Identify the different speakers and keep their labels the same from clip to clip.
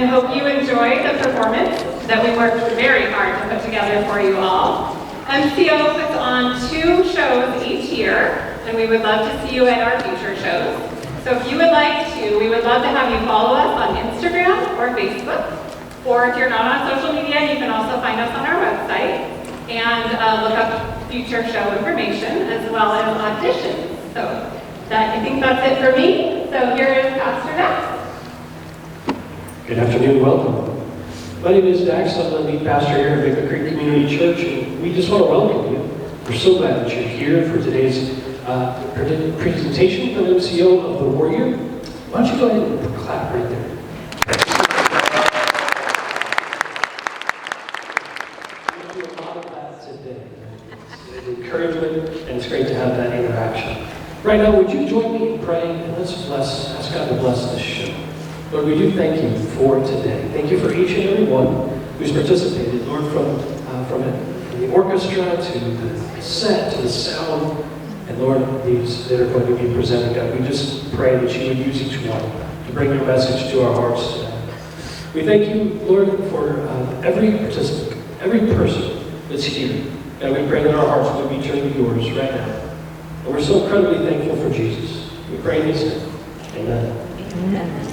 Speaker 1: and hope you enjoyed the performance that we worked very hard to put together for you all. MCO puts on 2 shows each year, and we would love to see you at our future shows. So if you would like to, we would love to have you follow us on Instagram or Facebook, or if you're not on social media, you can also find us on our website and look up future show information as well as auditions. So I think that's it for me. So here is Pastor Dax.
Speaker 2: Good afternoon, welcome. My name is Dax, I'm the lead pastor here at Baker Creek Community Church, and we just want to welcome you. We're so glad that you're here for today's presentation from MCO of the Warrior. Why don't you go ahead and clap right there. We do a lot of that today. It's an encouragement, and it's great to have that interaction. Right now, would you join me in praying, and let's ask God to bless this show. Lord, we do thank you for today. Thank you for each and every one who's participated, Lord, from the orchestra to the set to the sound, and Lord, these that are going to be presented, God, we just pray that you would use each one to bring your message to our hearts today. We thank you, Lord, for every participant, every person that's here. God, we pray that our hearts would be turned to yours right now. And we're so incredibly thankful for Jesus. We pray in his name. Amen.
Speaker 3: Amen.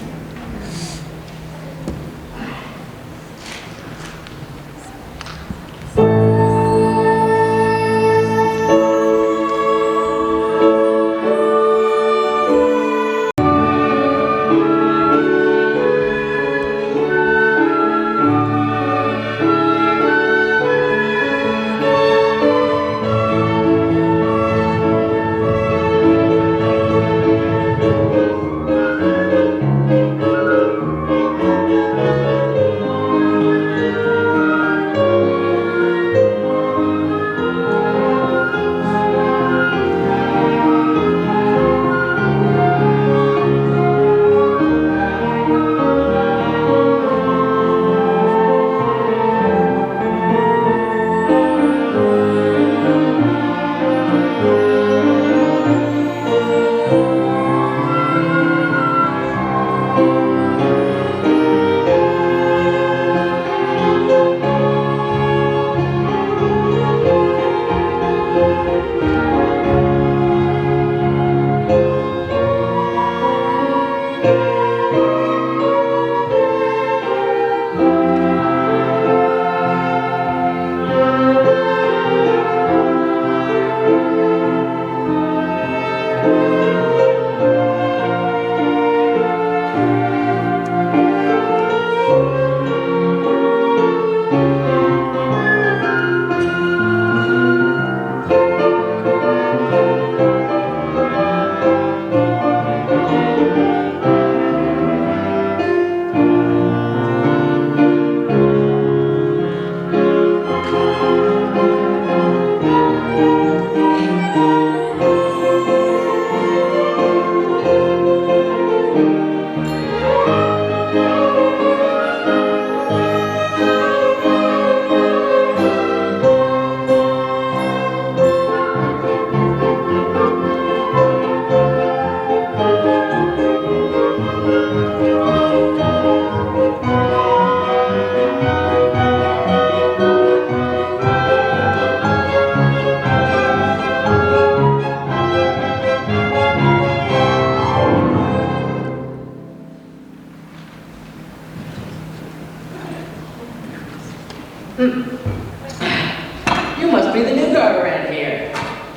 Speaker 4: You must be the new guy around here.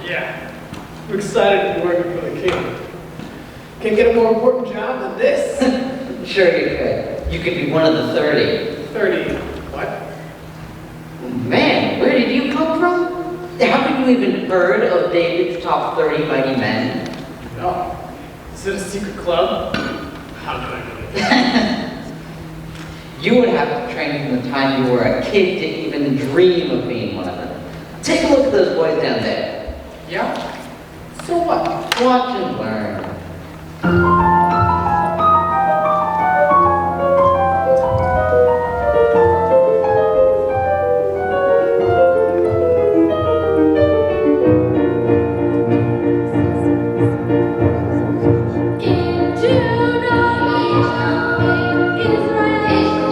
Speaker 5: Yeah, I'm excited to be working for the king. Can't get a more important job than this.
Speaker 4: Sure you could. You could be one of the 30.
Speaker 5: 30, what?
Speaker 4: Man, where did you come from? Haven't you even heard of David's top 30 mighty men?
Speaker 5: No. Is it a secret club? How could I know that?
Speaker 4: You would have to train from the time you were a kid to even dream of being one of them. Take a look at those boys down there.
Speaker 5: Yeah? So what?
Speaker 4: Watch and learn.
Speaker 3: Into the Israel.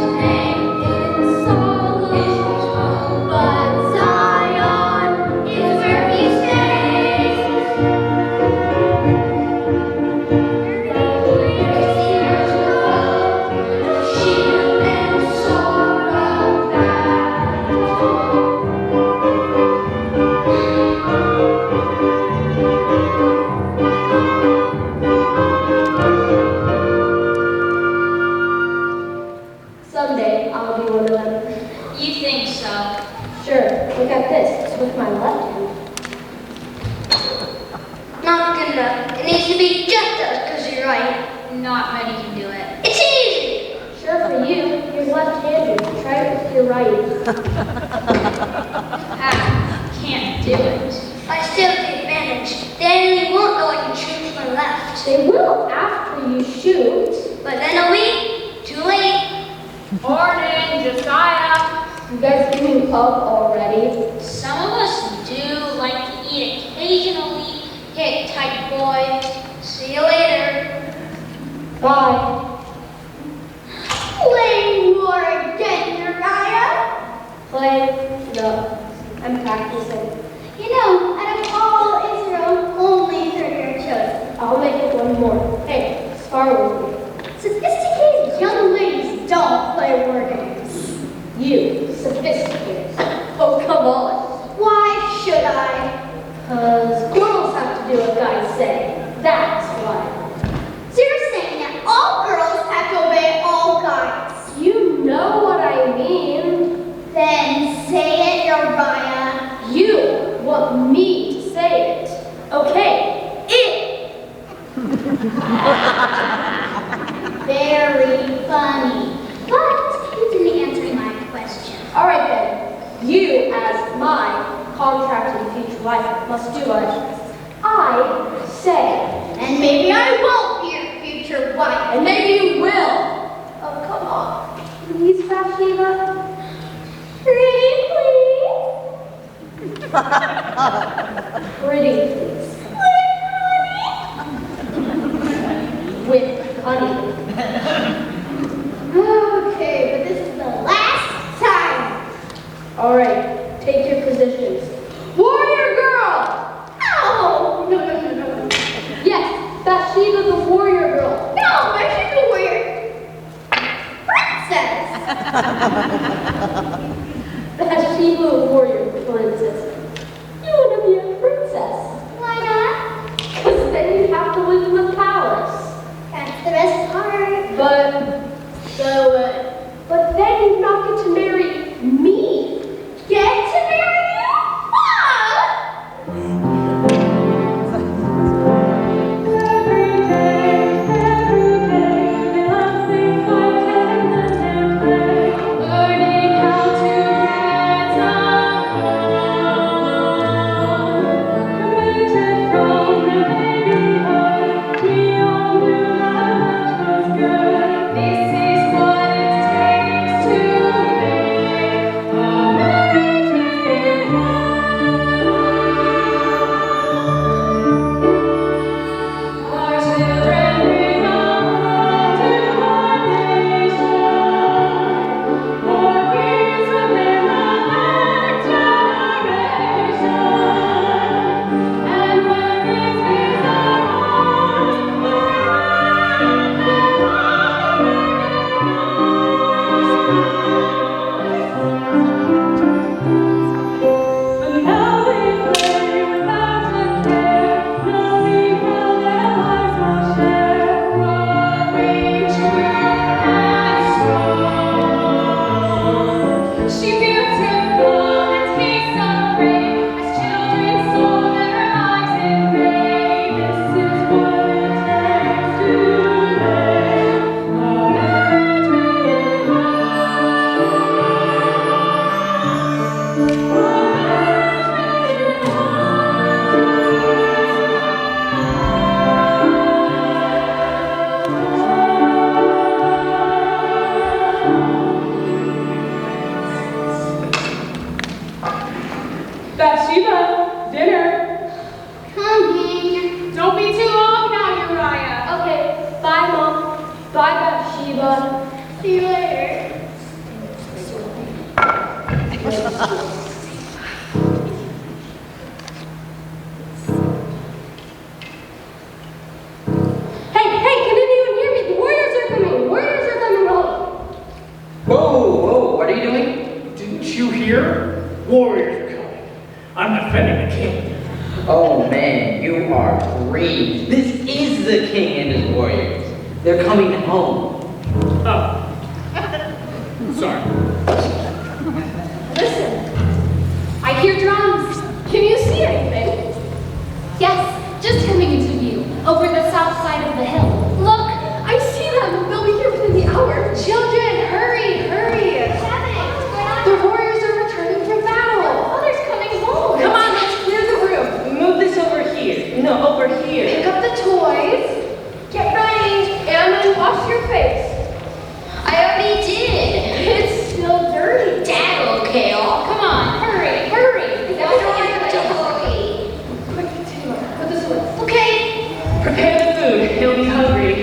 Speaker 3: not be one of them.
Speaker 6: You think so?
Speaker 3: Sure, look at this. It's with my left hand.
Speaker 6: Not good enough. It needs to be just us, because you're right. Not many can do it. It's easy!
Speaker 3: Sure for you. You're left-handed. Try it with your right.
Speaker 6: I can't do it. I still have the advantage. The enemy won't know I can shoot with my left.
Speaker 3: They will after you shoot.
Speaker 6: But then it'll be too late.
Speaker 1: Morning, Josiah.
Speaker 3: You guys giving up already?
Speaker 6: Some of us do like to eat occasionally. Hit tight, boy. See you later.
Speaker 3: Bye.
Speaker 6: Playing war again, Uriah.
Speaker 3: Play? No. I'm practicing.
Speaker 6: You know, out of all Israel, only 30 are chosen.
Speaker 3: I'll make it one more. Hey, spar with me.
Speaker 6: Sophisticated young ladies don't play war games.
Speaker 3: You, sophisticated. Oh, come on.
Speaker 6: Why should I?
Speaker 3: 'Cause girls have to do what guys say. That's why.
Speaker 6: So you're saying that all girls have to obey all guys?
Speaker 3: You know what I mean.
Speaker 6: Then say it, Uriah.
Speaker 3: You want me to say it. Okay, it.
Speaker 6: Very funny. But you didn't answer my question.
Speaker 3: All right then. You, as my contracted future wife, must do what I say.
Speaker 6: And maybe I won't be your future wife.
Speaker 3: And maybe you will. Oh, come on. Please, Bathsheba.
Speaker 6: Pretty please.
Speaker 3: Pretty, please. With honey.
Speaker 6: Okay, but this is the last time.
Speaker 3: All right, take your positions. Warrior girl!
Speaker 6: No, no.
Speaker 3: Yes, Bathsheba the warrior girl.
Speaker 6: No, I should be weird. Princess.
Speaker 3: Bathsheba the warrior princess. You want to be a princess.
Speaker 6: Why not?
Speaker 3: Because then you have to live in the palace.
Speaker 6: That's the best part.
Speaker 3: But then you not get to marry me.
Speaker 6: Get to marry you? What?
Speaker 7: Every day, nothing I can and play, learning how to get along. Created from the babyhood, we all knew that much was good. This is what it takes to make a marriage in our children bring up to our nation, for peace within the next generation. And when these days are ours, but now they play without a care, knowing how their lives will share, growing true and strong. She beautiful and he so brave, as children sold their lives in vain. This is what it takes to make a marriage in
Speaker 1: Bathsheba, dinner.
Speaker 6: Coming.
Speaker 1: Don't be too long now, Uriah.
Speaker 3: Okay, bye, Mom. Bye, Bathsheba.
Speaker 6: See you later.
Speaker 3: Hey, can anyone hear me? The warriors are coming. Warriors are coming home.
Speaker 4: Whoa, what are you doing?
Speaker 2: Didn't you hear? Warriors are coming. I'm defending the king.
Speaker 4: Oh man, you are green. This is the king and his warriors. They're coming home.
Speaker 2: Oh. Sorry.
Speaker 3: I hear drums. Can you see anything?
Speaker 8: Yes, just coming into view, over the south side of the hill. Look,
Speaker 3: I see them. They'll be here within the hour.
Speaker 8: children, hurry, hurry. The warriors are returning from battle.
Speaker 3: Father's coming home.
Speaker 8: Come on, let's clear the room.
Speaker 4: Move this over here. No, over here.
Speaker 8: Pick up the toys.
Speaker 3: Get ready. And wash your face.
Speaker 6: I already did.
Speaker 3: It's still dirty.
Speaker 6: Dad, okay.
Speaker 8: Come on, hurry.
Speaker 3: Hurry.
Speaker 6: Why do I have to hurry?
Speaker 3: Quick, continue. Put this away.
Speaker 6: Okay.
Speaker 4: Prepare the food. He'll be hungry.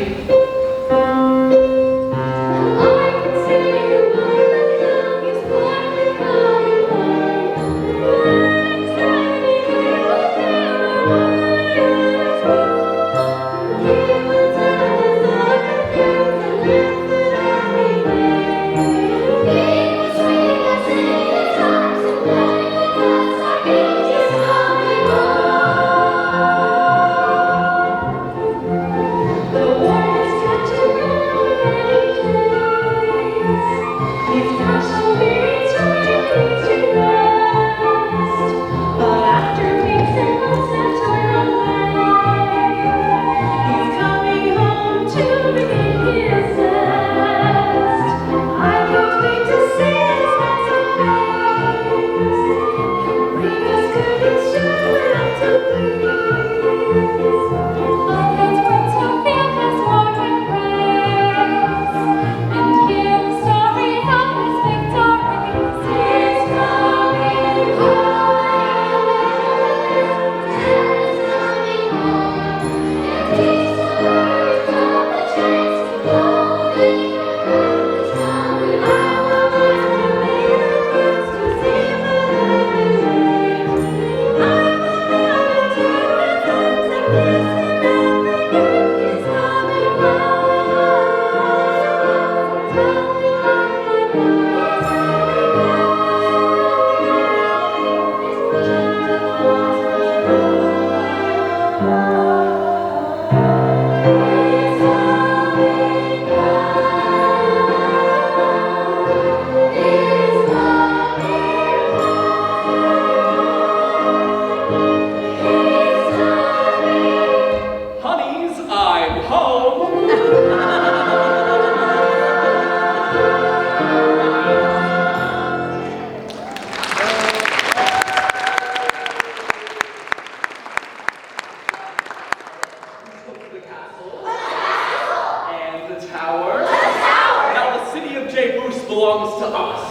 Speaker 9: belongs to us.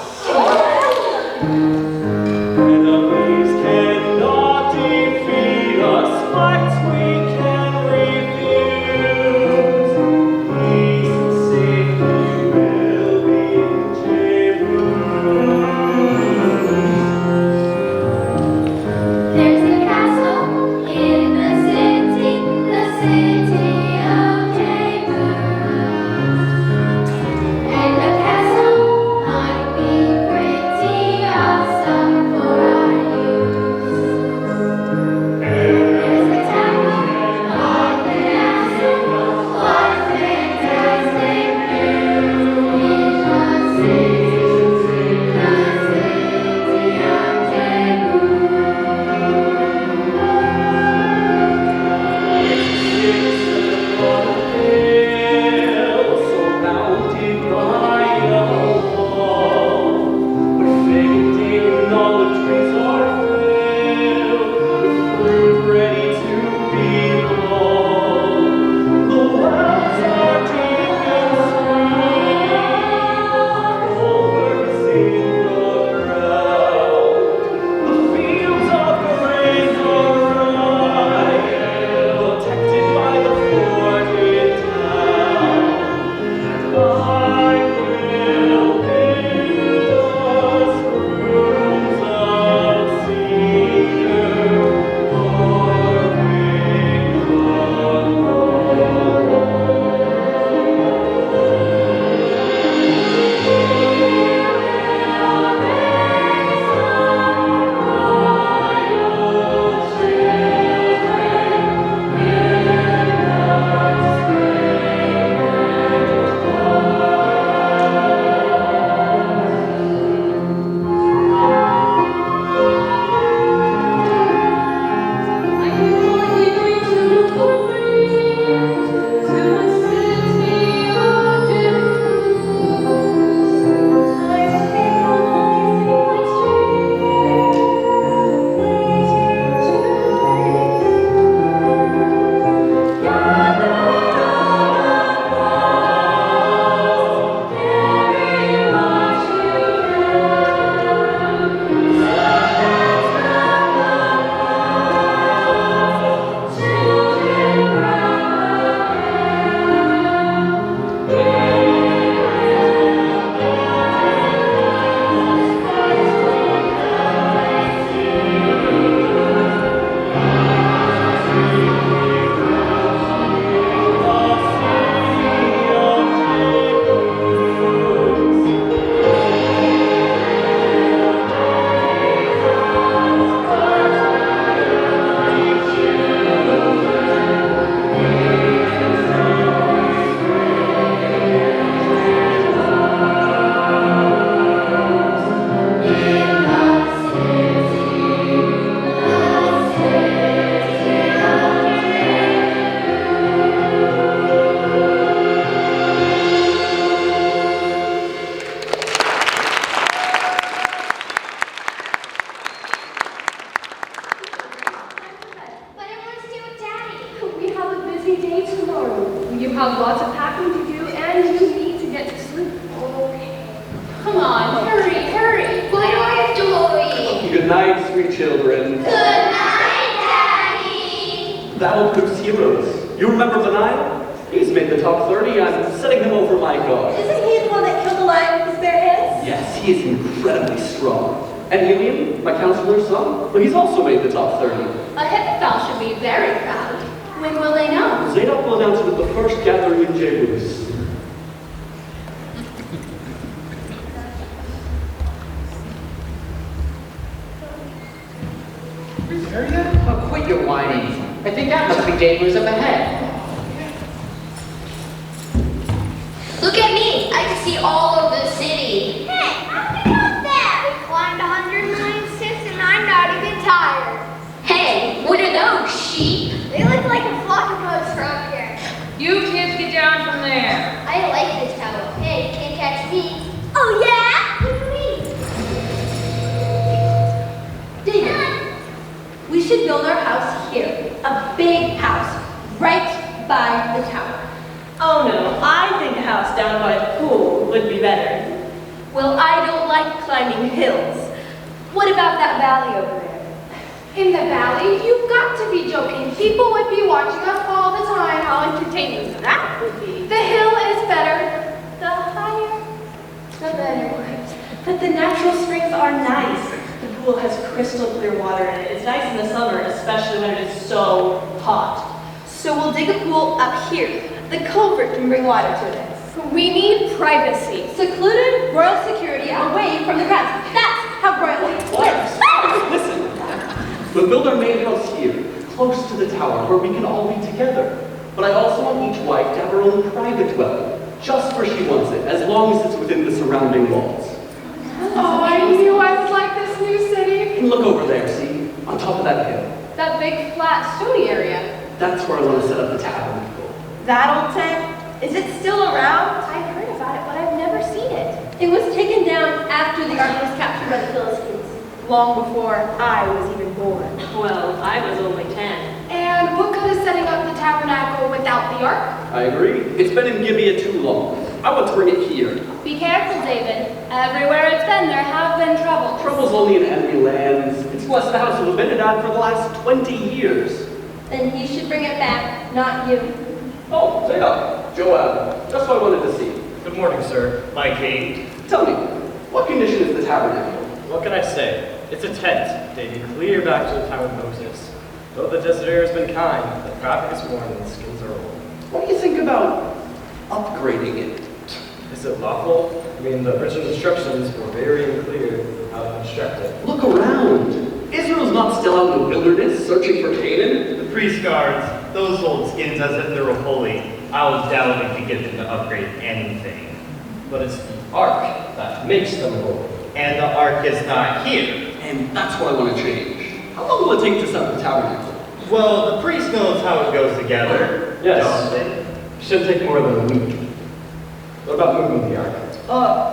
Speaker 9: Enemies cannot defeat us, fights we can refuse. Peace and safety will be Jerusalem.
Speaker 6: There's a castle in the city of Jerusalem. And the castle might be great.
Speaker 9: Good night, sweet children.
Speaker 6: Good night, Daddy.
Speaker 9: Battle-proof's heroes. You remember Benaiah? He's made the top 30. I'm setting him over my guard.
Speaker 3: Isn't he the one that killed the lion with his bare hands?
Speaker 9: Yes, he is incredibly strong. And Helium, my counselor's son, well, he's also made the top 30.
Speaker 8: Ahithophel should be very proud. When will they know?
Speaker 9: Zadok will announce it at the first gathering in Jebus.
Speaker 4: Oh, quit your whining. I think that must be Jebus up ahead.
Speaker 6: Look at me. I can see all of the city. Hey, how'd you get that? We climbed 109 steps and I'm not even tired. Hey, what are those, sheep? They look like a flock of goats from here.
Speaker 1: You kids get down from there.
Speaker 6: I like this tower. Hey, can't catch me. Oh yeah? Look at me.
Speaker 3: David, we should build our house here. A big house, right by the tower.
Speaker 10: Oh no, I think a house down by the pool would be better.
Speaker 3: Well, I don't like climbing hills. What about that valley over there?
Speaker 8: In the valley? You've got to be joking. People would be watching us all the time. How entertaining that would be. The hill is better. The higher, the better.
Speaker 10: But the natural springs are nice. The pool has crystal clear water in it. It's nice in the summer, especially when it is so hot. So we'll dig a pool up here. The culvert can bring water to it.
Speaker 8: We need privacy.
Speaker 3: Secluded royal security away from the crowds. That's how royalty lives.
Speaker 9: Listen, we'll build our main house here, close to the tower, where we can all be together. But I also want each wife to have her own private dwelling, just where she wants it, as long as it's within the surrounding walls.
Speaker 8: Oh, I knew I would like this new city.
Speaker 9: And look over there, see? On top of that hill.
Speaker 8: That big, flat, stony area.
Speaker 9: That's where I want to set up the tabernacle.
Speaker 10: That old tent? Is it still around?
Speaker 8: I've heard about it, but I've never seen it.
Speaker 3: It was taken down after the ark was captured by the Philistines.
Speaker 10: Long before I was even born.
Speaker 1: Well, I was only 10.
Speaker 8: And what good is setting up the tabernacle without the ark?
Speaker 9: I agree. It's been in Gibeah too long. I want to bring it here.
Speaker 8: Be careful, David. Everywhere it's been, there have been troubles.
Speaker 9: Trouble's only in enemy lands. It's blessed the house of Abinadab for the last 20 years.
Speaker 3: Then he should bring it back, not you.
Speaker 9: Oh, Zadok, Joab, just what I wanted to see.
Speaker 11: Good morning, sir. My king.
Speaker 9: Tell me, what condition is the tabernacle?
Speaker 11: What can I say? It's a tent dating clear back to the time of Moses. Though the desert air has been kind, the traffic is worn and the skins are old.
Speaker 9: What do you think about upgrading it?
Speaker 11: Is it lawful? I mean, the original instructions were very unclear how to construct it.
Speaker 9: Look around. Israel's not still out in the wilderness searching for Canaan.
Speaker 11: The priest guards, those old skins as if they were holy. I would doubt if you get them to upgrade anything. But it's the ark that makes them holy. And the ark is not here.
Speaker 9: And that's what I want to change. How long will it take to set up the tabernacle?
Speaker 11: Well, the priest knows how it goes together.
Speaker 2: Yes.
Speaker 11: Don't they?
Speaker 2: Shouldn't take more than a week. What about moving the ark?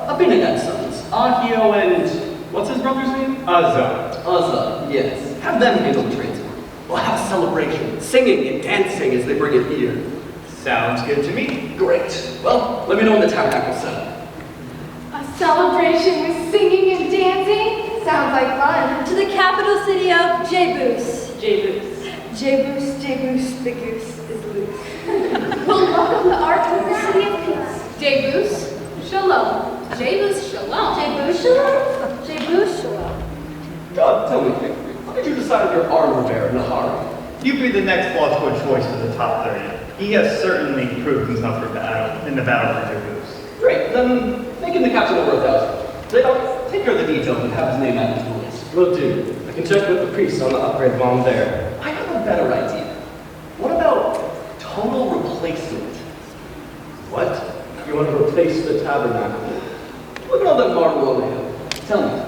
Speaker 9: Abinadab's sons, Ahio and what's his brother's name?
Speaker 11: Uzzah.
Speaker 9: Yes. Have them handle the transport. We'll have a celebration, singing and dancing as they bring it here.
Speaker 11: Sounds good to me.
Speaker 9: Great. Well, let me know when the tabernacle's set up.
Speaker 8: A celebration with singing and dancing? Sounds like fun.
Speaker 3: To the capital city of Jebus.
Speaker 10: Jebus.
Speaker 3: Jebus, Jebus, the goose is loose.
Speaker 8: We'll welcome the ark to the city of peace. Jebus, shalom. Jebus, shalom.
Speaker 3: Jebus, shalom. Jebus, shalom.
Speaker 9: God, tell me, how did you decide on your armor bearer, Nahari?
Speaker 11: You'd be the next logical choice for the top 30. He has certainly proved himself for battle in the battle for Jebus.
Speaker 9: Great, then make him the captain over 1,000. Zadok, take care of the details and have his name added to the list.
Speaker 2: Will do. I can check with the priest on the upgrade while I'm there.
Speaker 9: I have a better idea. What about total replacement?
Speaker 2: What? You want to replace the tabernacle?
Speaker 9: Look at all that marble on the hill. Tell me,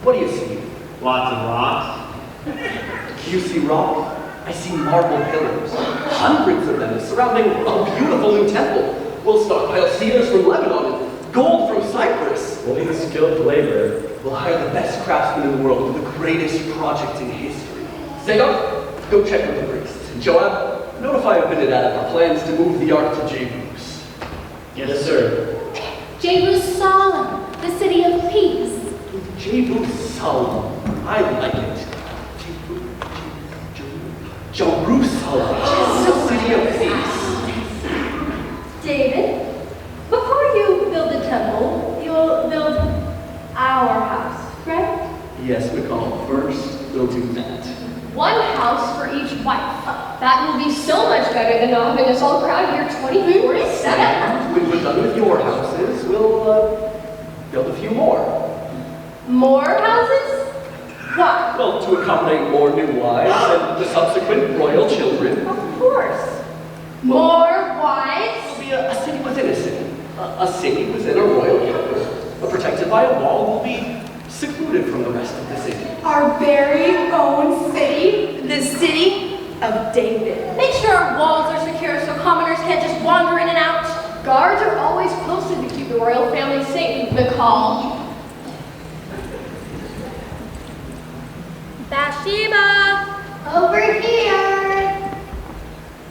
Speaker 9: what do you see?
Speaker 11: Lots of rocks.
Speaker 9: Do you see rock? I see marble pillars. Hundreds of them surrounding a beautiful new temple. We'll stockpile cedars from Lebanon and gold from Cyprus.
Speaker 2: We'll need skilled labor.
Speaker 9: We'll hire the best craftsmen in the world for the greatest project in history. Zadok, go check with the priests. And Joab, notify Abinadab our plans to move the ark to Jebus.
Speaker 2: Yes, sir.
Speaker 8: Jerusalem, the city of peace.
Speaker 9: Jerusalem. I like it. Jerusalem, the city of peace.
Speaker 3: David, before you build the temple, you'll build our house, correct?
Speaker 9: Yes, McCall, first we'll do that.
Speaker 3: One house for each wife. That will be so much better than having us all crowd here 24/7.
Speaker 9: And when we're done with your houses, we'll build a few more.
Speaker 3: More houses? Why?
Speaker 9: Well, to accommodate more new wives and the subsequent royal children.
Speaker 3: Of course. More wives?
Speaker 9: It'll be a city within a city. A city within a royal capital. Protected by a wall will be secluded from the rest of the city.
Speaker 8: Our very own city, the city of David.
Speaker 3: Make sure our walls are secure so commoners can't just wander in and out. Guards are always posted to keep the royal family safe, McCall. Bathsheba!
Speaker 6: Over here.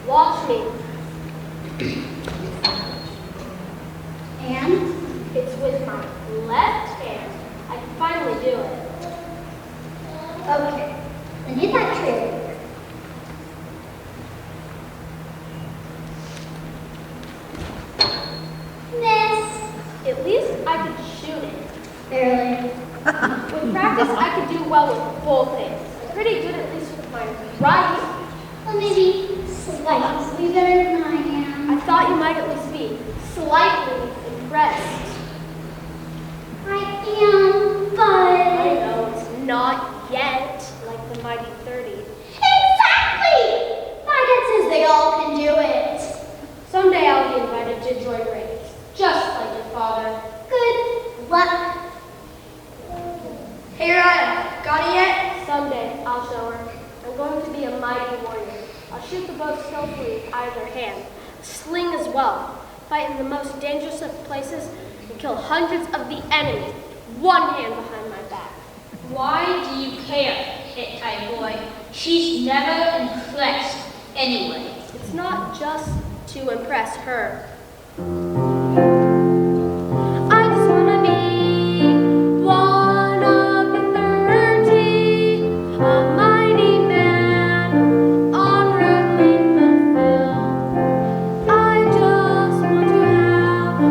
Speaker 3: Watch me.
Speaker 6: And
Speaker 3: It's with my left hand. I can finally do it.
Speaker 6: okay, then hit that trigger. Miss.
Speaker 3: At least I could shoot it.
Speaker 6: Barely.
Speaker 3: With practice, I could do well with both hands. I'm pretty good at least with my right.
Speaker 6: Well, maybe slightly better than I am.
Speaker 3: I thought you might at least be slightly impressed.
Speaker 6: I am, but...
Speaker 3: I know it's not yet like the Mighty 30.
Speaker 6: Exactly! My dad says they all can do it.
Speaker 3: Someday I'll be invited to join ranks, just like your father.
Speaker 6: Good luck.
Speaker 8: Hey, Uriah, got it yet?
Speaker 3: Someday I'll show her. I'm going to be a mighty warrior. I'll shoot the bow skillfully with either hand, sling as well, fight in the most dangerous of places, and kill hundreds of the enemy, one hand behind my back.
Speaker 12: Why do you care, Hittite boy? She's never impressed anyway.
Speaker 3: It's not just to impress her. I just wanna be one of the 30, a mighty man, honorably fulfilled. I just want to have a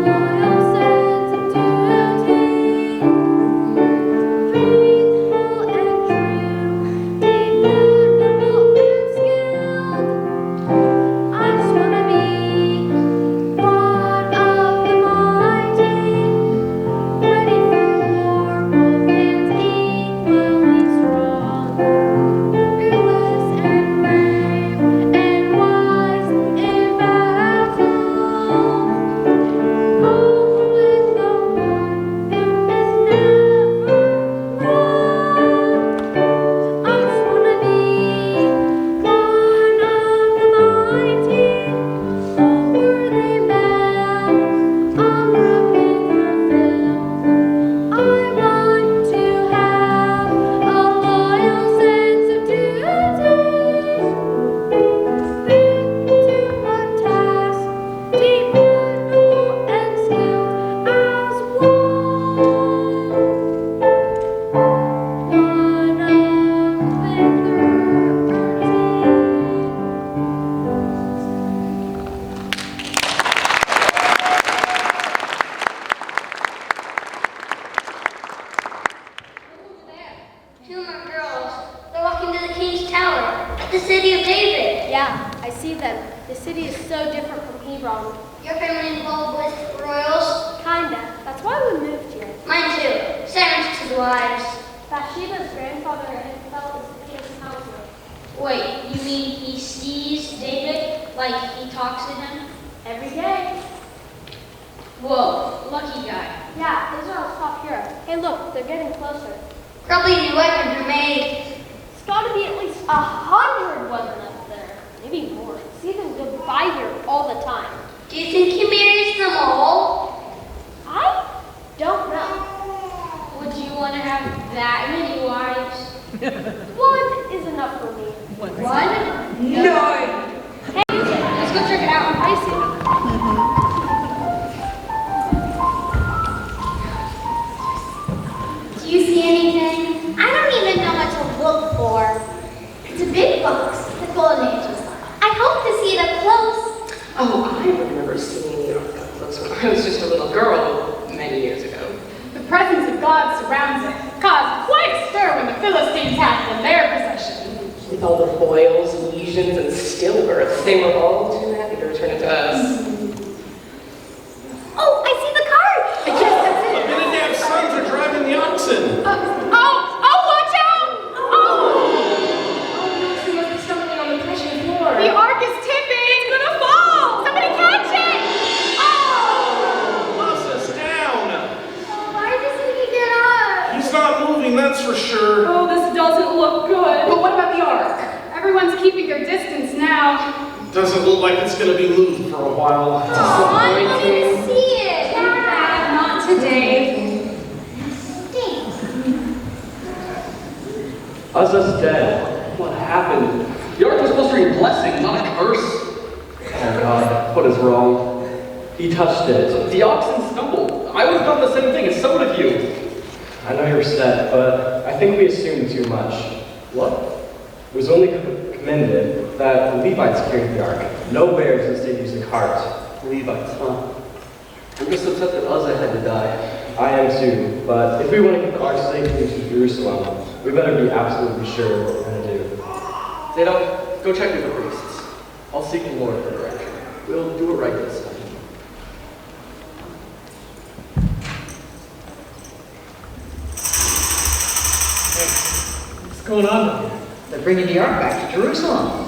Speaker 3: loyal sense of duty, faithful and true, dependable and skilled. I just wanna be one of the mighty, ready for war, both hands equally strong, fearless and brave and wise in battle, bold with the one who is never wrong. I just wanna be one of the mighty, a worthy man, honorably fulfilled. I want to have a loyal sense of duty, fit to a task, dependable and skilled as one of
Speaker 6: Two more girls. They're walking to the king's tower at the city of David.
Speaker 3: Yeah, I see them. The city is so different from Hebron.
Speaker 6: Your family involved with royals?
Speaker 3: Kinda. That's why we moved here.
Speaker 6: Mine too. Sirens to the wives.
Speaker 3: Bathsheba's grandfather had felt as the king's counselor.
Speaker 12: Wait, you mean he sees David like he talks to him?
Speaker 3: Every day.
Speaker 12: Whoa, lucky guy.
Speaker 3: Yeah, Israel's top hero. Hey look, they're getting closer.
Speaker 6: Probably new weapons are made.
Speaker 3: It's gotta be at least 100 women up there. Maybe more. I see them go by here all the time.
Speaker 6: Do you think he marries them all?
Speaker 3: I don't know.
Speaker 12: Would you want to have that many wives?
Speaker 3: One is enough for me.
Speaker 12: One?
Speaker 8: No.
Speaker 3: Hey, let's go check it out. I see.
Speaker 6: Do you see anything? I don't book before. It's a big box, the golden angels. I hope to see it up close.
Speaker 13: Oh, I remember seeing the Ark up close when I was just a little girl many years ago.
Speaker 8: The presence of God surrounds it, caused quite a stir when the Philistines had it in their possession.
Speaker 13: With all the boils, lesions, and stillbirths, they were all too happy to return it to us.
Speaker 6: Oh, I see the cart!
Speaker 8: Yes, that's it.
Speaker 2: Abinadab's sons are driving the oxen.
Speaker 8: Oh, watch out!
Speaker 13: She must be stumbling on the threshing floor.
Speaker 8: The ark is tipping! It's gonna fall! Somebody catch it!
Speaker 2: Uzzah's down.
Speaker 6: Why doesn't he get up?
Speaker 2: He's not moving, that's for sure.
Speaker 8: Oh, this doesn't look good. But what about the ark? Everyone's keeping their distance now.
Speaker 2: Doesn't look like it's going to be moved for a while.
Speaker 6: I wanted to see it.
Speaker 8: Not today.
Speaker 9: Uzzah's dead. What happened? The ark was supposed to be a blessing, not a curse. Oh God, what is wrong? He touched it. The oxen stumbled. I would have done the same thing, and so would have you.
Speaker 14: I know you're upset, but I think we assumed too much.
Speaker 9: What?
Speaker 14: It was only commended that the Levites carried the ark. Nowhere does it say use a cart.
Speaker 9: Levites, huh? I'm just upset that Uzzah had to die.
Speaker 14: I am too, but if we want to get the ark safely to Jerusalem, we better be absolutely sure what we're going to do.
Speaker 9: Zayda, go check with the priests. I'll seek the Lord for direction. We'll do it right this time.
Speaker 2: What's going on?
Speaker 4: They're bringing the ark back to Jerusalem.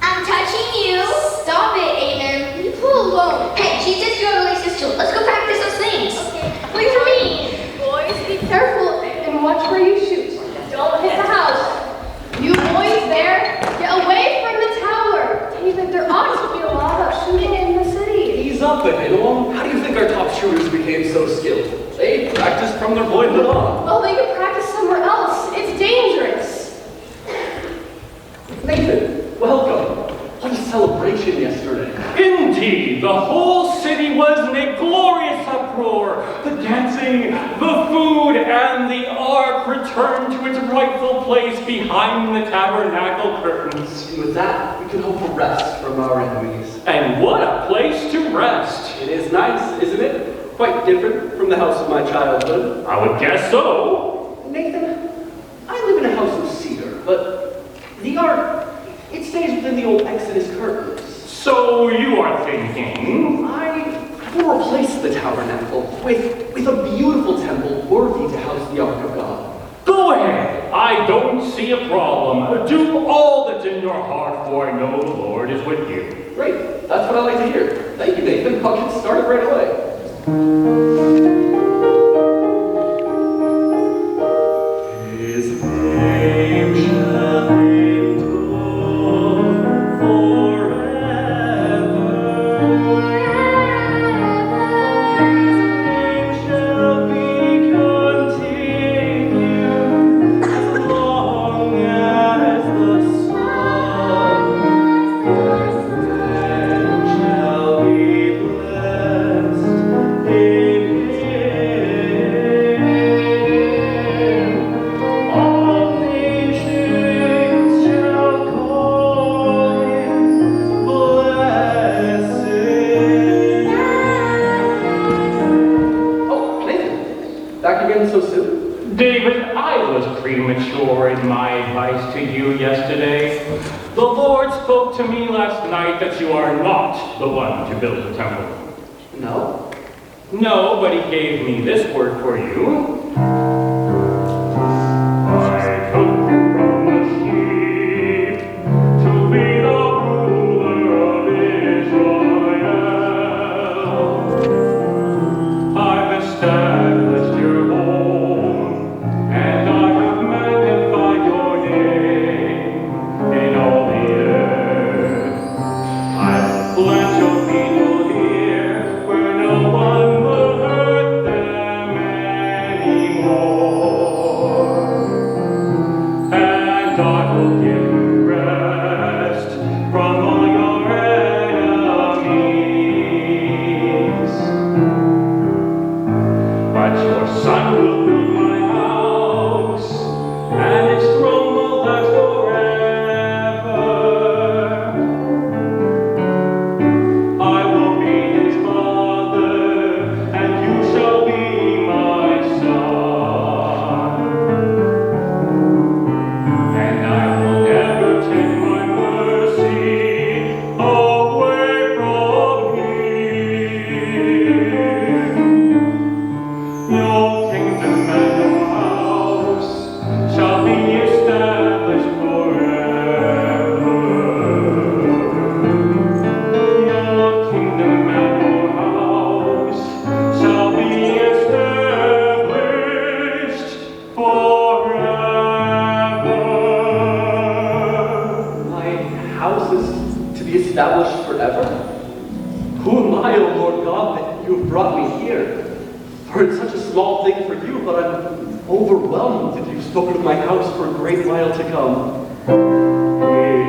Speaker 6: I'm touching you. Stop it, Aiden. Leave her alone. Hey, she says you have a laces too. Let's go practice those things. Okay. Wait for me.
Speaker 8: Boys, be careful and watch where you shoot. Don't hit the house. You boys there, get away from the tower. David, there ought to be a law about shooting in the city.
Speaker 9: Ease up, Ahinoam. How do you think our top shooters became so skilled? They practiced from their boyhood on.
Speaker 8: Well, they could practice somewhere else. It's dangerous.
Speaker 9: Nathan, welcome. What a celebration yesterday.
Speaker 15: Indeed, the whole city was in a glorious uproar. The dancing, the food, and the ark returned to its rightful place behind the tabernacle curtains.
Speaker 9: And with that, we can hope for rest from our enemies.
Speaker 15: And what a place to rest!
Speaker 9: It is nice, isn't it? Quite different from the house of my childhood.
Speaker 15: I would guess so.
Speaker 9: Nathan, I live in a house of cedar, but the ark, it stays within the old Exodus curtains.
Speaker 15: So you are thinking?
Speaker 9: I will replace the tabernacle with a beautiful temple worthy to house the ark of God.
Speaker 15: Go ahead. I don't see a problem. Do all that's in your heart, for I know the Lord is with you.
Speaker 9: Great. That's what I like to hear. Thank you, Nathan. I'll get started right away. His name shall endure forever. His name shall be continued as long as the sun. His name shall be blessed in
Speaker 15: The Lord spoke to me last night that you are not the one to build the temple.
Speaker 9: No?
Speaker 15: No, but he gave me this word for you. I took you from the sheep to be the ruler of Israel. I've established your home, and I have magnified your name in all the earth. I will plant your people here where no one will hurt them anymore. And I will give you rest from all your enemies. But your son will build my house, and its throne will last forever. I will be his father, and you shall be my son. And I will never take my mercy away from him. Your kingdom and your house shall be established forever. Your kingdom and your house shall be established forever.
Speaker 9: My house is to be established forever? Who am I, O Lord God, that you have brought me here? For it's such a small thing for you, but I'm overwhelmed that you've spoken of my house for a great while to come.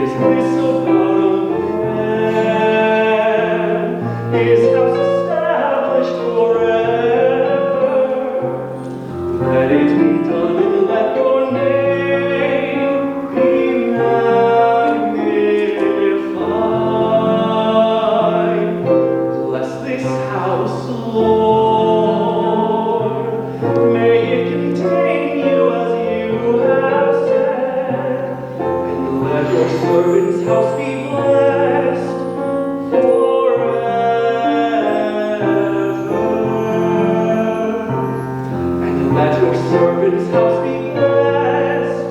Speaker 9: Is this about a man? His house established forever? Let it be done and let your name be magnified. Bless this house, Lord. May it contain you as you have said. And let your servant's house be blessed forever. And let your servant's house be blessed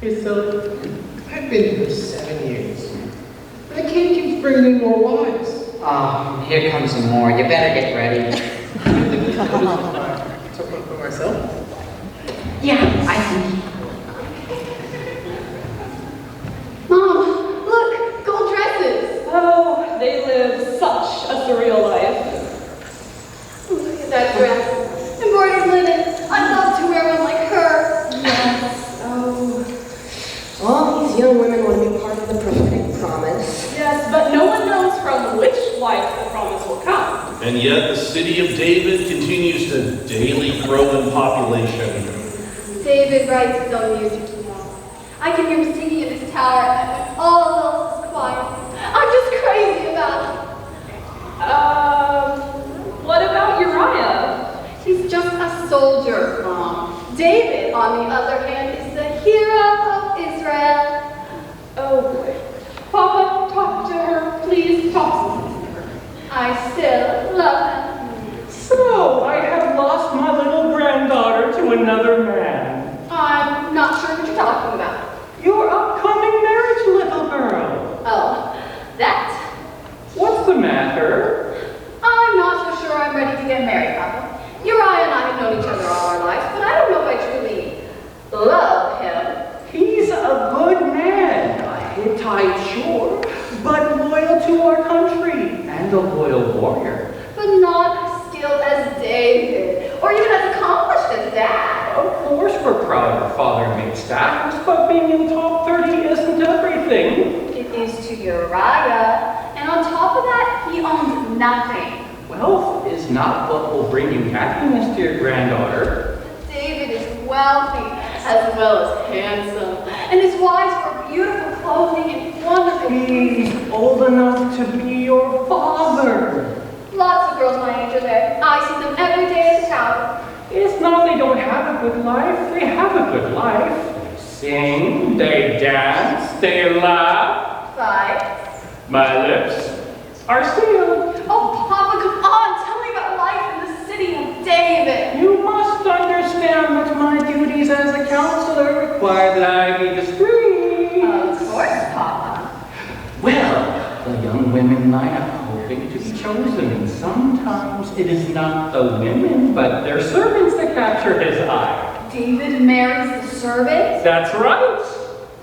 Speaker 5: Hey, Philip, I've been here 7 years. But the king keeps bringing in more wives.
Speaker 4: Oh, here comes some more. You better get ready.
Speaker 5: Took one for myself.
Speaker 4: Yeah, I think.
Speaker 8: Mom, look, gold dresses.
Speaker 10: Oh, they live such a surreal life.
Speaker 8: Look at that dress. Embroidered linen. I'd love to wear one like her.
Speaker 13: Yes. Oh. All these young women want to be part of the prophetic promise.
Speaker 10: Yes, but no one knows from which wife the promise will come.
Speaker 16: And yet the city of David continues to daily grow in population.
Speaker 8: David writes his own music, you know. I can hear him singing in his tower and when all else is quiet. I'm just crazy about it.
Speaker 10: What about Uriah?
Speaker 8: He's just a soldier, Mom. David, on the other hand, is the hero of Israel.
Speaker 10: Oh boy. Papa, talk to her. Please talk to her.
Speaker 8: I still love him.
Speaker 15: So, I have lost my little granddaughter to another man.
Speaker 8: I'm not sure what you're talking about.
Speaker 15: Your upcoming marriage, little girl.
Speaker 8: Oh, that.
Speaker 15: What's the matter?
Speaker 8: I'm not so sure I'm ready to get married, Papa. Uriah and I have known each other all our lives, but I don't know if I truly love him.
Speaker 15: He's a good man, a Hittite, sure, but loyal to our country and a loyal warrior.
Speaker 8: But not as skilled as David, or even as accomplished as Dad.
Speaker 15: Of course we're proud our father made status, but being in top 30 isn't everything.
Speaker 8: It is to Uriah, and on top of that, he owns nothing.
Speaker 15: Wealth is not what will bring you happiness, dear granddaughter.
Speaker 8: David is wealthy, as well as handsome. And his wives wore beautiful clothing and wonderful
Speaker 15: He's old enough to be your father.
Speaker 8: Lots of girls my age are there. I see them every day at the tower.
Speaker 15: It's not they don't have a good life. They have a good life. They sing, they dance, they laugh.
Speaker 8: Fights.
Speaker 15: My lips are sealed.
Speaker 8: Oh, Papa, come on. Tell me about life in the city of David.
Speaker 15: You must understand that my duties as a counselor require that I be discreet.
Speaker 8: Of course, Papa.
Speaker 15: Well, the young women line up hoping to be chosen, and sometimes it is not the women, but their servants that capture his eye.
Speaker 8: David marries the servants?
Speaker 15: That's right.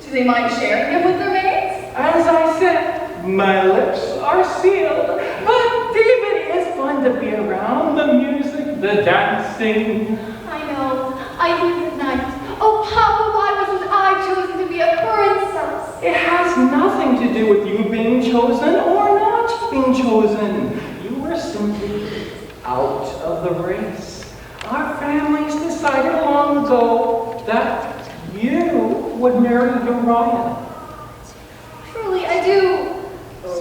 Speaker 8: Do they mind sharing him with their maids?
Speaker 15: As I said, my lips are sealed, but David is fun to be around. The music, the dancing.
Speaker 8: I know. I live at night. Oh, Papa, why wasn't I chosen to be a princess?
Speaker 15: It has nothing to do with you being chosen or not being chosen. You were simply out of the race. Our families decided long ago that you would marry Uriah.
Speaker 8: Truly, I do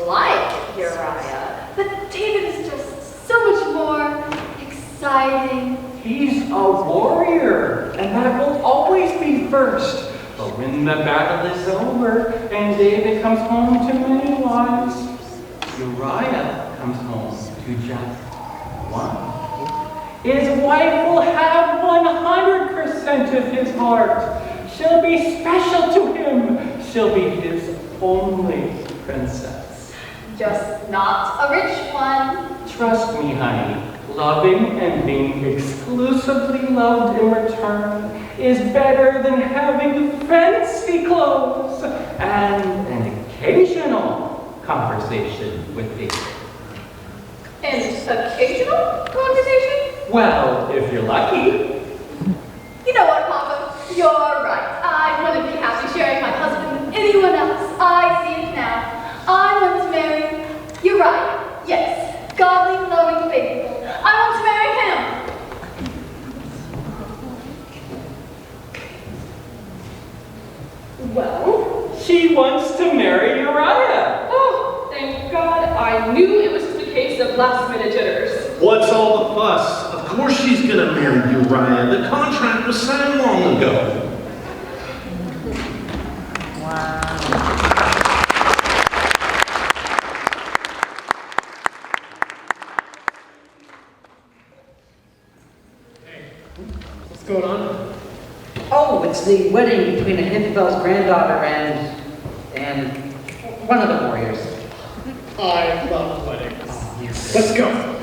Speaker 8: like Uriah, but David is just so much more exciting.
Speaker 15: He's a warrior, and that will always be first. But when the battle is over and David comes home to many wives, Uriah comes home to just one. His wife will have 100% of his heart. She'll be special to him. She'll be his only princess.
Speaker 8: Just not a rich one.
Speaker 15: Trust me, honey. Loving and being exclusively loved in return is better than having fancy clothes and an occasional conversation with David.
Speaker 8: An occasional conversation?
Speaker 15: Well, if you're lucky.
Speaker 8: You know what, Papa? You're right. I wouldn't be happy sharing my husband with anyone else. I see it now. I want to marry Uriah. Yes, godly, loving, faithful. I want to marry him.
Speaker 15: Well, she wants to marry Uriah.
Speaker 10: Oh, thank God. I knew it was just a case of last-minute jitters.
Speaker 16: What's all the fuss? Of course she's gonna marry Uriah. The contract was signed long ago.
Speaker 5: What's going on?
Speaker 4: Oh, it's the wedding between Ahithophel's granddaughter and one of the warriors.
Speaker 5: I love weddings. Let's go.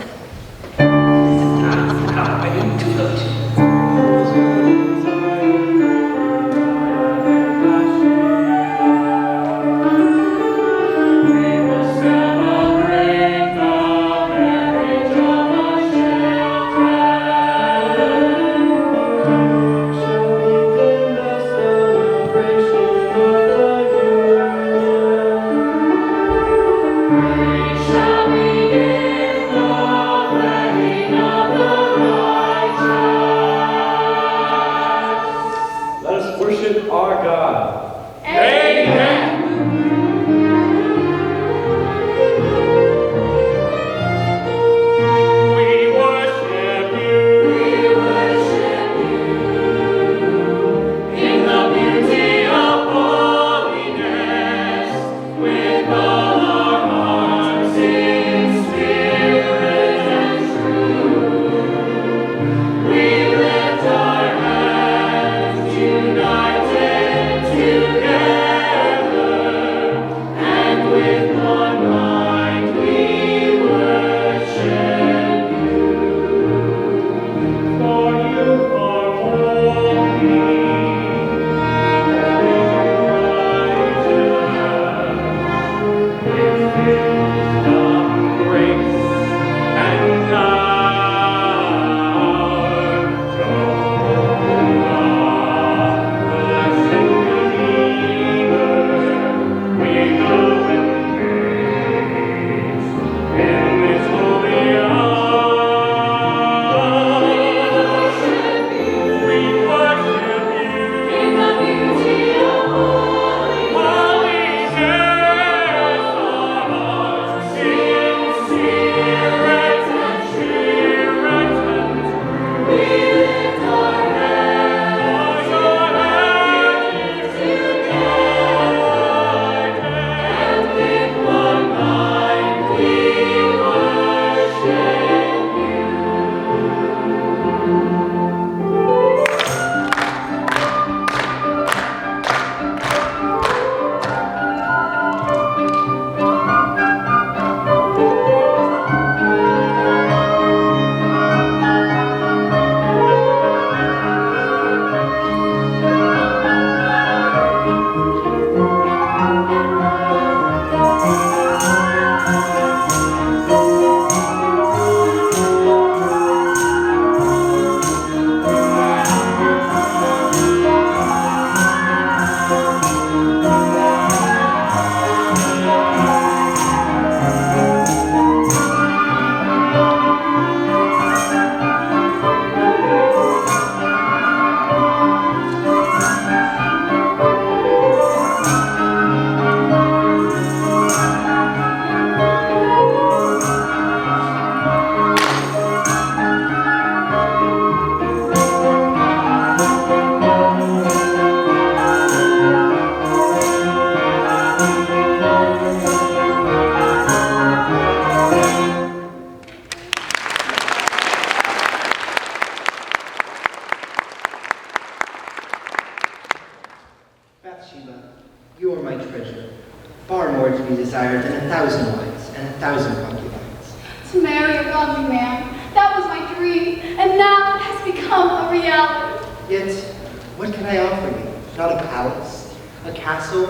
Speaker 17: Bathsheba, you are my treasure, far more to be desired than 1,000 wives and 1,000 concubines.
Speaker 8: To marry a godly man, that was my dream, and now it has become a reality.
Speaker 17: Yet, what can I offer you? Not a palace, a castle,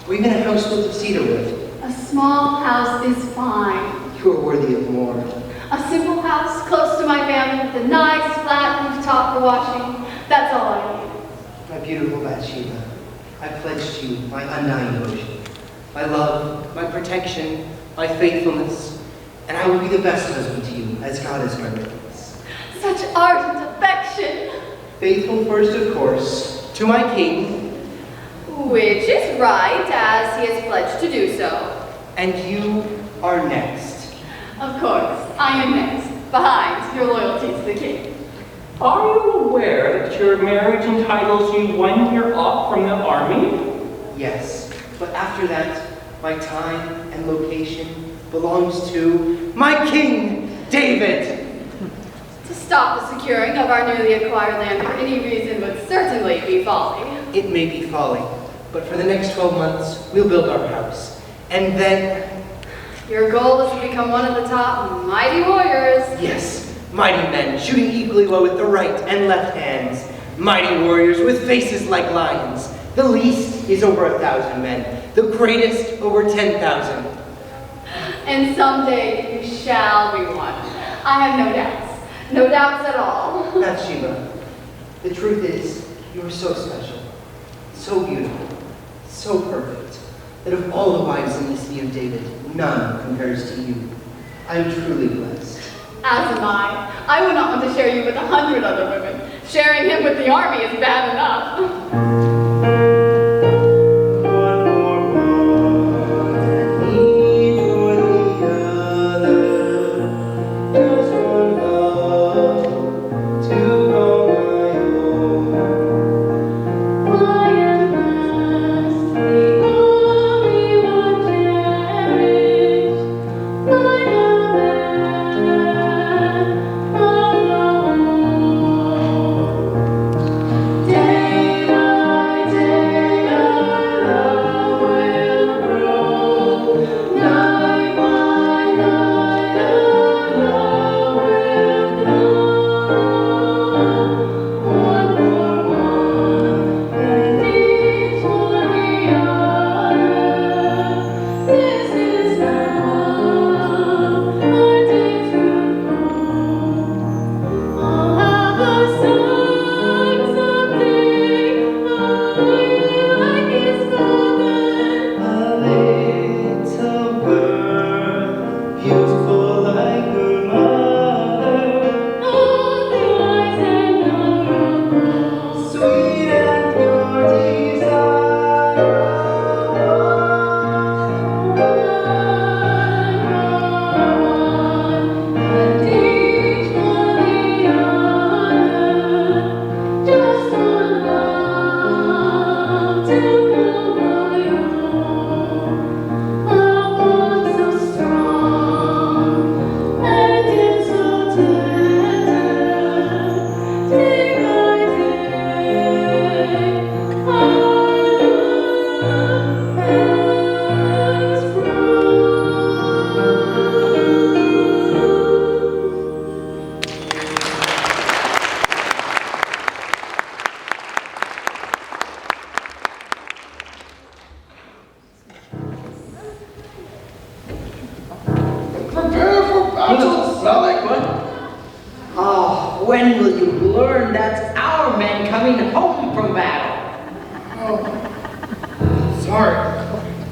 Speaker 17: or even a house built of cedar wood.
Speaker 8: A small house is fine.
Speaker 17: You are worthy of more.
Speaker 8: A simple house close to my family with a nice flat rooftop for washing. That's all I need.
Speaker 17: My beautiful Bathsheba, I pledge to you my undying devotion, my love, my protection, my faithfulness, and I will be the best husband to you, as God has granted us.
Speaker 8: Such ardent affection.
Speaker 17: Faithful first, of course, to my king.
Speaker 8: Which is right, as he has pledged to do so.
Speaker 17: And you are next.
Speaker 8: Of course, I am next, behind your loyalty to the king.
Speaker 15: Are you aware that your marriage entitles you 1 year off from the army?
Speaker 17: Yes, but after that, my time and location belongs to my king, David.
Speaker 8: To stop the securing of our newly acquired land for any reason would certainly be folly.
Speaker 17: It may be folly, but for the next 12 months, we'll build our house. And then...
Speaker 8: Your goal is to become one of the top mighty warriors.
Speaker 17: Yes, mighty men, shooting equally well with the right and left hands. Mighty warriors with faces like lions. The least is over 1,000 men. The greatest over 10,000.
Speaker 8: And someday you shall be one. I have no doubts. No doubts at all.
Speaker 17: Bathsheba, the truth is, you are so special, so beautiful, so perfect, that of all the wives in the city of David, none compares to you. I am truly blessed.
Speaker 8: As am I. I would not want to share you with 100 other women. Sharing him with the army is bad enough.
Speaker 4: When will you learn that's our men coming home from battle?
Speaker 11: Sorry.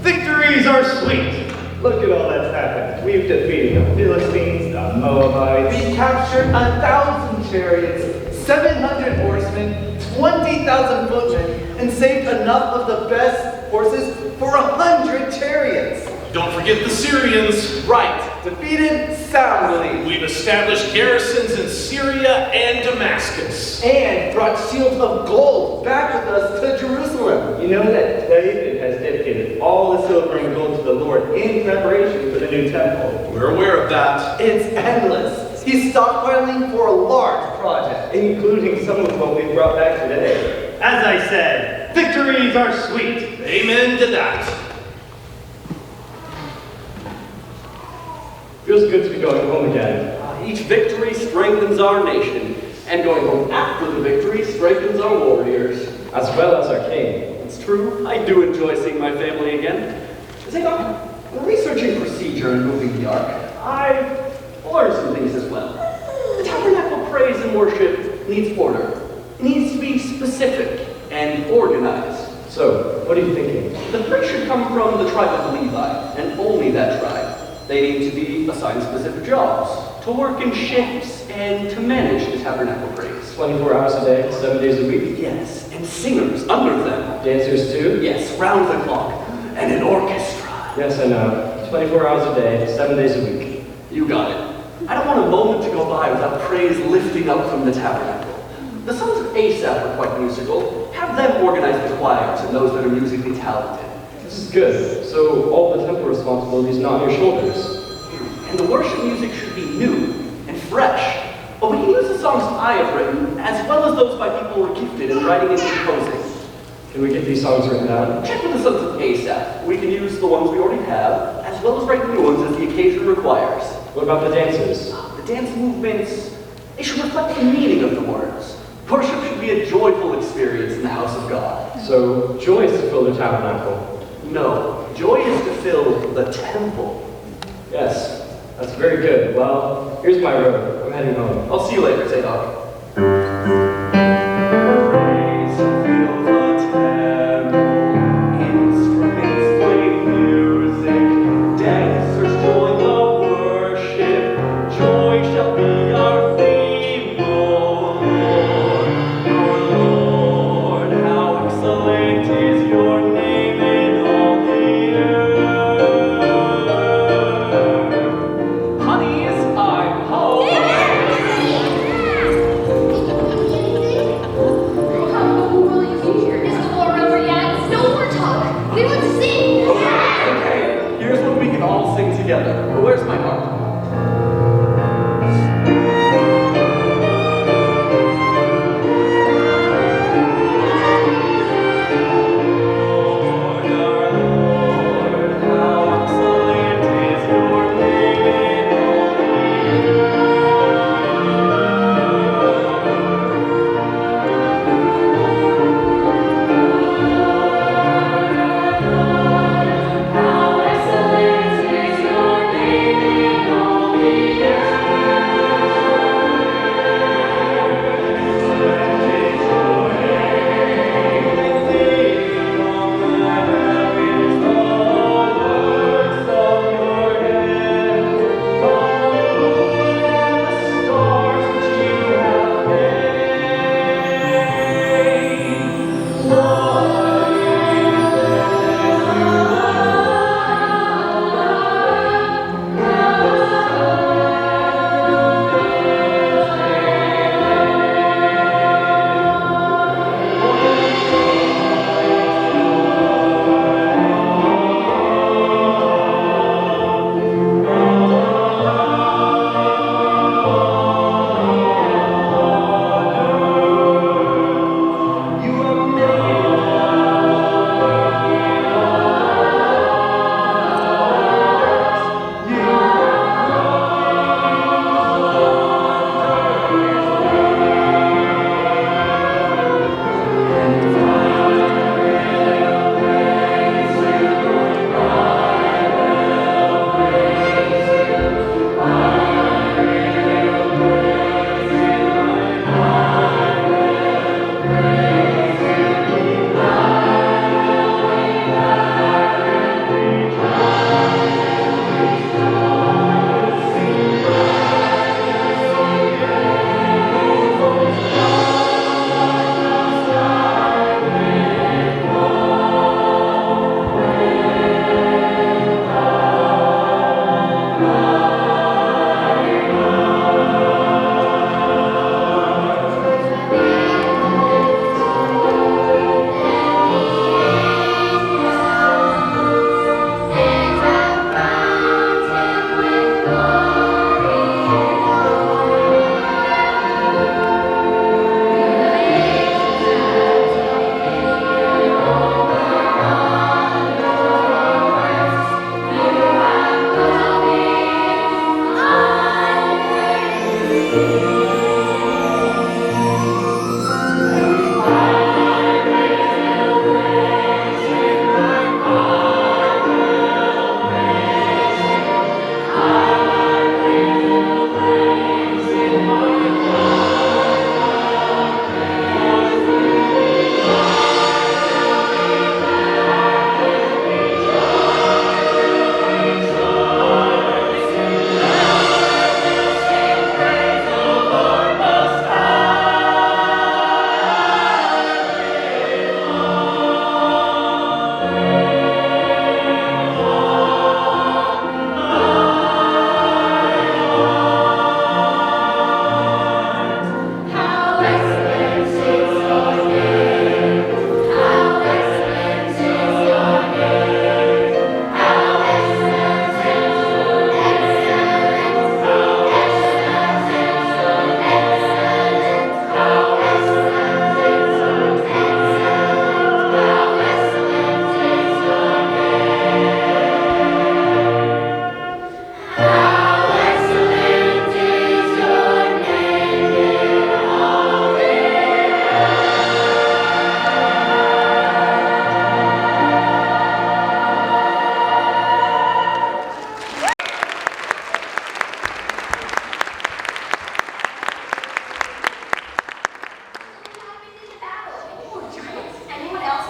Speaker 11: Victories are sweet. Look at all that's happened. We've defeated the Philistines, the Moabites.
Speaker 5: We captured 1,000 chariots, 700 horsemen, 20,000 footmen, and saved enough of the best horses for 100 chariots.
Speaker 16: Don't forget the Syrians.
Speaker 5: Right. Defeated soundly.
Speaker 16: We've established garrisons in Syria and Damascus.
Speaker 5: And brought shields of gold back with us to Jerusalem.
Speaker 11: You know that David has dedicated all the silver and gold to the Lord in preparation for the new temple.
Speaker 16: We're aware of that.
Speaker 5: It's endless. He's stockpiling for a large project.
Speaker 11: Including some of what we brought back today.
Speaker 9: As I said,
Speaker 11: Victories are sweet. Amen to that.
Speaker 14: Feels good to be going home again.
Speaker 9: Each victory strengthens our nation, and going home after the victory strengthens our warriors.
Speaker 14: As well as our king.
Speaker 9: It's true, I do enjoy seeing my family again. Zadok, in researching procedure and moving the ark, I've learned some things as well. The tabernacle praise and worship needs order. It needs to be specific and organized.
Speaker 14: So, what are you thinking?
Speaker 9: The priest should come from the tribe of Levi, and only that tribe. They need to be assigned specific jobs, to work in shifts, and to manage the tabernacle praise.
Speaker 14: 24 hours a day, 7 days a week?
Speaker 9: Yes, and singers under them.
Speaker 14: Dancers too?
Speaker 9: Yes, round the clock. And an orchestra.
Speaker 14: Yes, I know. 24 hours a day, 7 days a week.
Speaker 9: You got it. I don't want a moment to go by without praise lifting up from the tabernacle. The sons of Asaph are quite musical. Have them organize the choirs and those that are musically talented.
Speaker 14: This is good. So all the temple responsibilities not on your shoulders.
Speaker 9: And the worship music should be new and fresh. But we can use the songs I have written, as well as those by people who are gifted in writing and composing.
Speaker 14: Can we get these songs written down?
Speaker 9: Check with the sons of Asaph. We can use the ones we already have, as well as write new ones as the occasion requires.
Speaker 14: What about the dances?
Speaker 9: The dance movements, they should reflect the meaning of the words. Worship should be a joyful experience in the house of God.
Speaker 14: So, joy is to fill the tabernacle.
Speaker 9: No, joy is to fill the temple.
Speaker 14: Yes, that's very good. Well, here's my road. I'm heading home.
Speaker 9: I'll see you later, Zadok.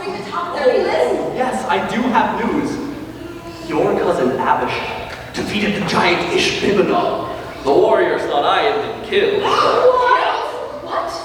Speaker 10: make the top 30 list?
Speaker 9: Yes, I do have news. Your cousin Abishai defeated the giant Ishbibbanah. The warriors thought I had been killed.
Speaker 10: What?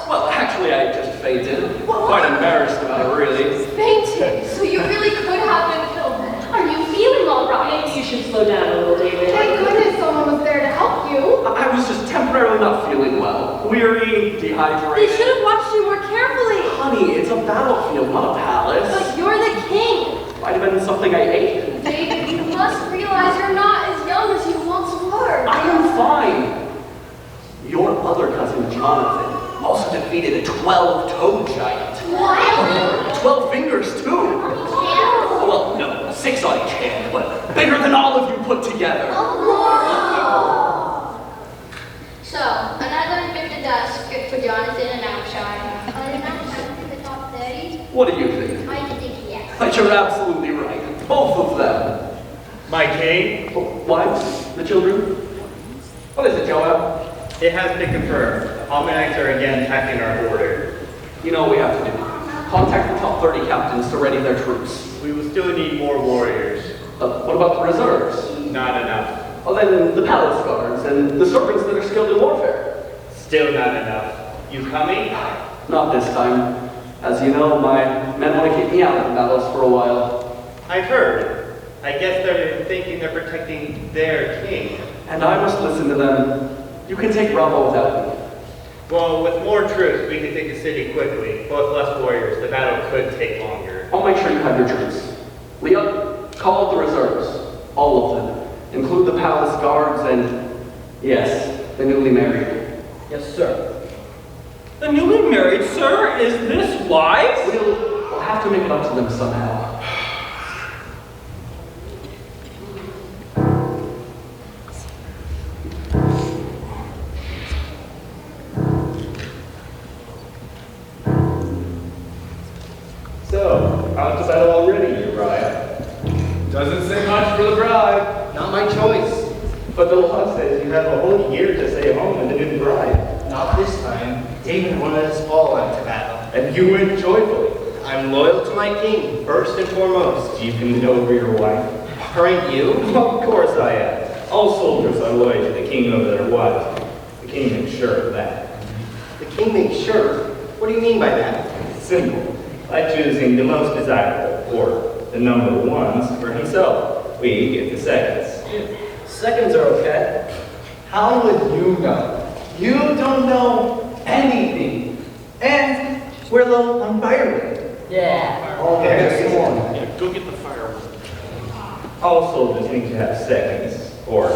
Speaker 9: Well, actually, I just fainted. Quite embarrassed about it, really.
Speaker 8: Fainted. So you really could have been killed. Are you feeling all right?
Speaker 13: Maybe you should slow down a little, David.
Speaker 8: Thank goodness someone was there to help you.
Speaker 9: I was just temporarily not feeling well. Weary,
Speaker 10: They
Speaker 9: dehydrated.
Speaker 10: should have watched you more carefully.
Speaker 9: Honey, it's a battlefield, not a palace.
Speaker 10: But you're the king.
Speaker 9: Might have been something I ate.
Speaker 8: David, you must realize you're not as young as you once were.
Speaker 9: I am fine. Your other cousin, Jonathan, also defeated a 12-toed giant.
Speaker 8: What?
Speaker 9: 12 fingers, too. Well, no, 6 on each hand, but bigger than all of you put together.
Speaker 6: So, another bit of dust good for Jonathan and Abishai. Are they not counted in the top 30?
Speaker 9: What do you think?
Speaker 6: I think yes.
Speaker 9: But you're absolutely right. Both of them.
Speaker 11: My king,
Speaker 9: Wives? The children? What is it, Joab?
Speaker 11: it has been confirmed. Ammonites are again attacking our border.
Speaker 9: You know what we have to do. Contact the top 30 captains to ready their troops.
Speaker 11: We will still need more warriors.
Speaker 9: What about the reserves?
Speaker 11: Not enough.
Speaker 9: Well, then the palace guards and the servants that are skilled in warfare.
Speaker 11: Still not enough. You coming?
Speaker 9: Not this time. As you know, my men want to keep me out of the battles for a while.
Speaker 11: I've heard. I guess they're thinking they're protecting their king.
Speaker 9: And I must listen to them. You can take Bravo without me.
Speaker 11: Well, with more troops, we can take the city quickly. But with less warriors, the battle could take longer.
Speaker 9: I'll make sure you have your troops. Leah, call up the reserves. All of them. Include the palace guards and, yes, the newly married.
Speaker 17: Yes, sir.
Speaker 15: The newly married, sir? Is this wise?
Speaker 9: We'll have to make it up to them somehow.
Speaker 14: So, out to battle already, Uriah.
Speaker 16: Doesn't say much for the bride.
Speaker 17: Not my choice.
Speaker 14: But the law says you have a whole year to stay home and to do the bride.
Speaker 17: Not this time. David wanted us all out to battle.
Speaker 14: And you went joyfully.
Speaker 17: I'm loyal to my king, first and foremost.
Speaker 14: You can over your wife.
Speaker 17: Aren't you?
Speaker 14: Of course I am. All soldiers are loyal to the king over their wives. The king makes sure of that.
Speaker 17: The king makes sure. What do you mean by that?
Speaker 14: Simple. By choosing the most desirable, or the number ones, for himself. We get the seconds.
Speaker 5: Seconds are okay. How would you know? You don't know anything. And we're low on firewood.
Speaker 17: Yeah.
Speaker 5: Okay, come on.
Speaker 16: Go get the firewood.
Speaker 14: All soldiers need to have seconds, or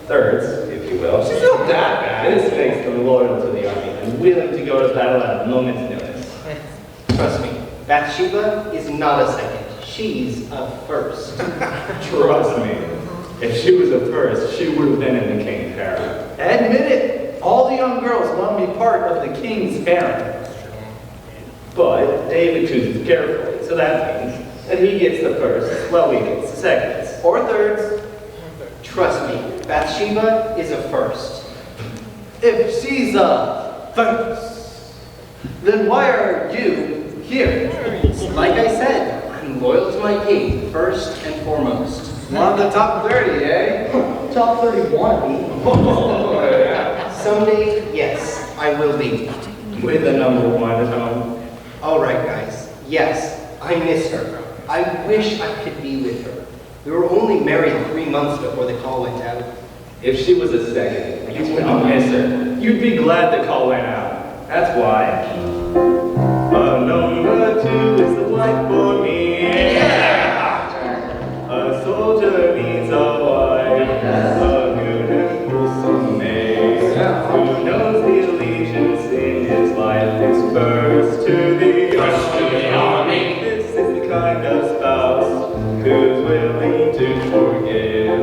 Speaker 14: thirds, if you will.
Speaker 5: She's not that bad.
Speaker 14: This makes them loyal to the army and willing to go to battle at a moment's notice.
Speaker 17: Trust me, Bathsheba is not a second. She's a first.
Speaker 14: Trust me. If she was a first, she would have been in the king's harem.
Speaker 5: Admit it. All the young girls want to be part of the king's harem.
Speaker 14: But David chooses carefully, so that means that he gets the first, while we get the seconds.
Speaker 5: Or thirds.
Speaker 17: Trust me, Bathsheba is a first.
Speaker 5: If she's a first, then why are you here?
Speaker 17: Like I said, I'm loyal to my king, first and foremost.
Speaker 5: One of the top 30, eh?
Speaker 17: Top 30 wannabe. Someday, yes, I will be.
Speaker 14: With the number one at home.
Speaker 17: All right, guys. Yes, I miss her. I wish I could be with her. We were only married 3 months before the call went out.
Speaker 14: If she was a second, you wouldn't miss her. You'd be glad the call went out. That's why. Number 2 is the wife for me. A soldier needs a wife. A good and wholesome maid. Who knows the allegiance in his life is first to the army. This is the kind of spouse who's willing to forgive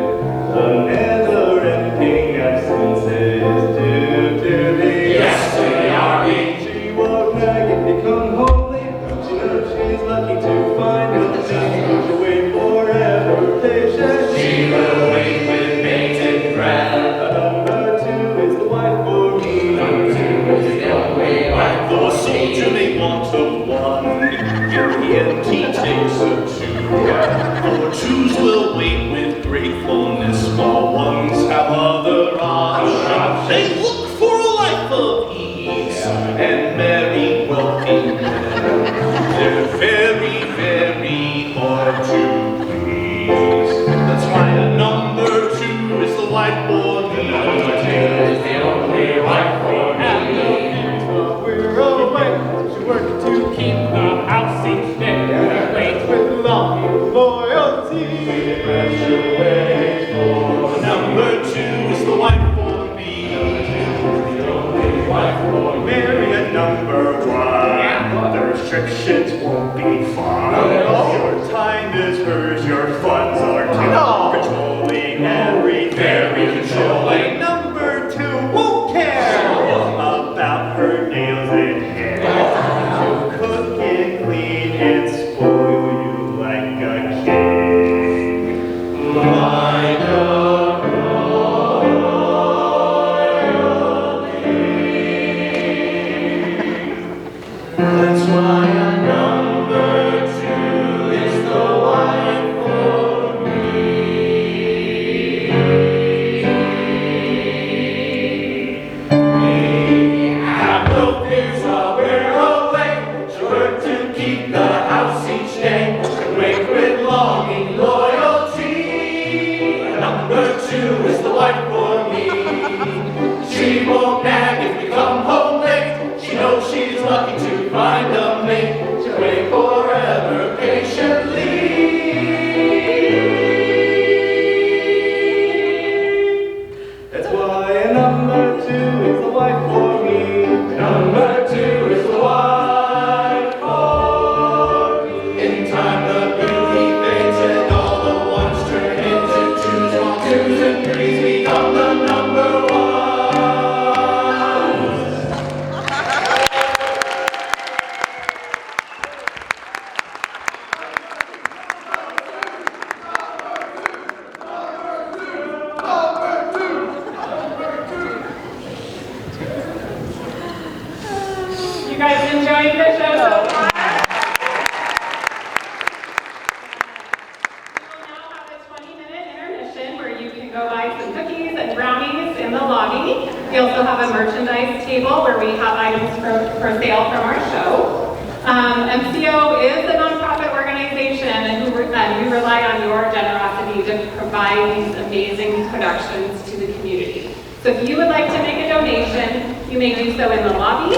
Speaker 14: the never-ending absences due to the army. She won't nag if you come holy. She knows she's lucky to find a man who'll wait forever patient. She will wait with bated breath. Number 2 is the wife for me. Number 2 is the only wife for
Speaker 11: The soldier may want of one.
Speaker 14: He is
Speaker 16: and he takes a two. For twos will wait with gratefulness, while ones have other options. They look for a life of ease and merry, wealthy men. They're very, very hard to please. That's why a number two is the wife for me. Number two is the only wife for me.
Speaker 14: We're away, she worked to keep the house each day. Wait with longing loyalty.
Speaker 16: We graduate for number two is the wife for me. Number two is the only wife for me.
Speaker 14: Marry a number one.
Speaker 16: The restrictions won't be fun.
Speaker 14: Your time is hers, your funds are too. Controlling every
Speaker 16: Very controlling.
Speaker 14: Number two won't care about her nails and hair. She'll cook and clean and spoil you like a king.
Speaker 16: Like a That's why a number two is the wife for me. We have no fears while we're away. She worked to keep the house each day. Wake with longing loyalty. Number two is the wife for me. She won't nag if we come home late. She knows she's lucky to find a mate. She'll wait forever patiently.
Speaker 14: That's why a number two is the wife for me.
Speaker 16: Number two is the wife for me. In time the beauty fades and all the ones turn into twos, while twos and threes become the number ones.
Speaker 1: You guys enjoying the show so far? We will now have a 20-minute intermission where you can go buy some cookies and brownies in the lobby. We also have a merchandise table where we have items for sale from our show. MCO is a nonprofit organization and we rely on your generosity to provide these amazing productions to the community. So if you would like to make a donation, you may do so in the lobby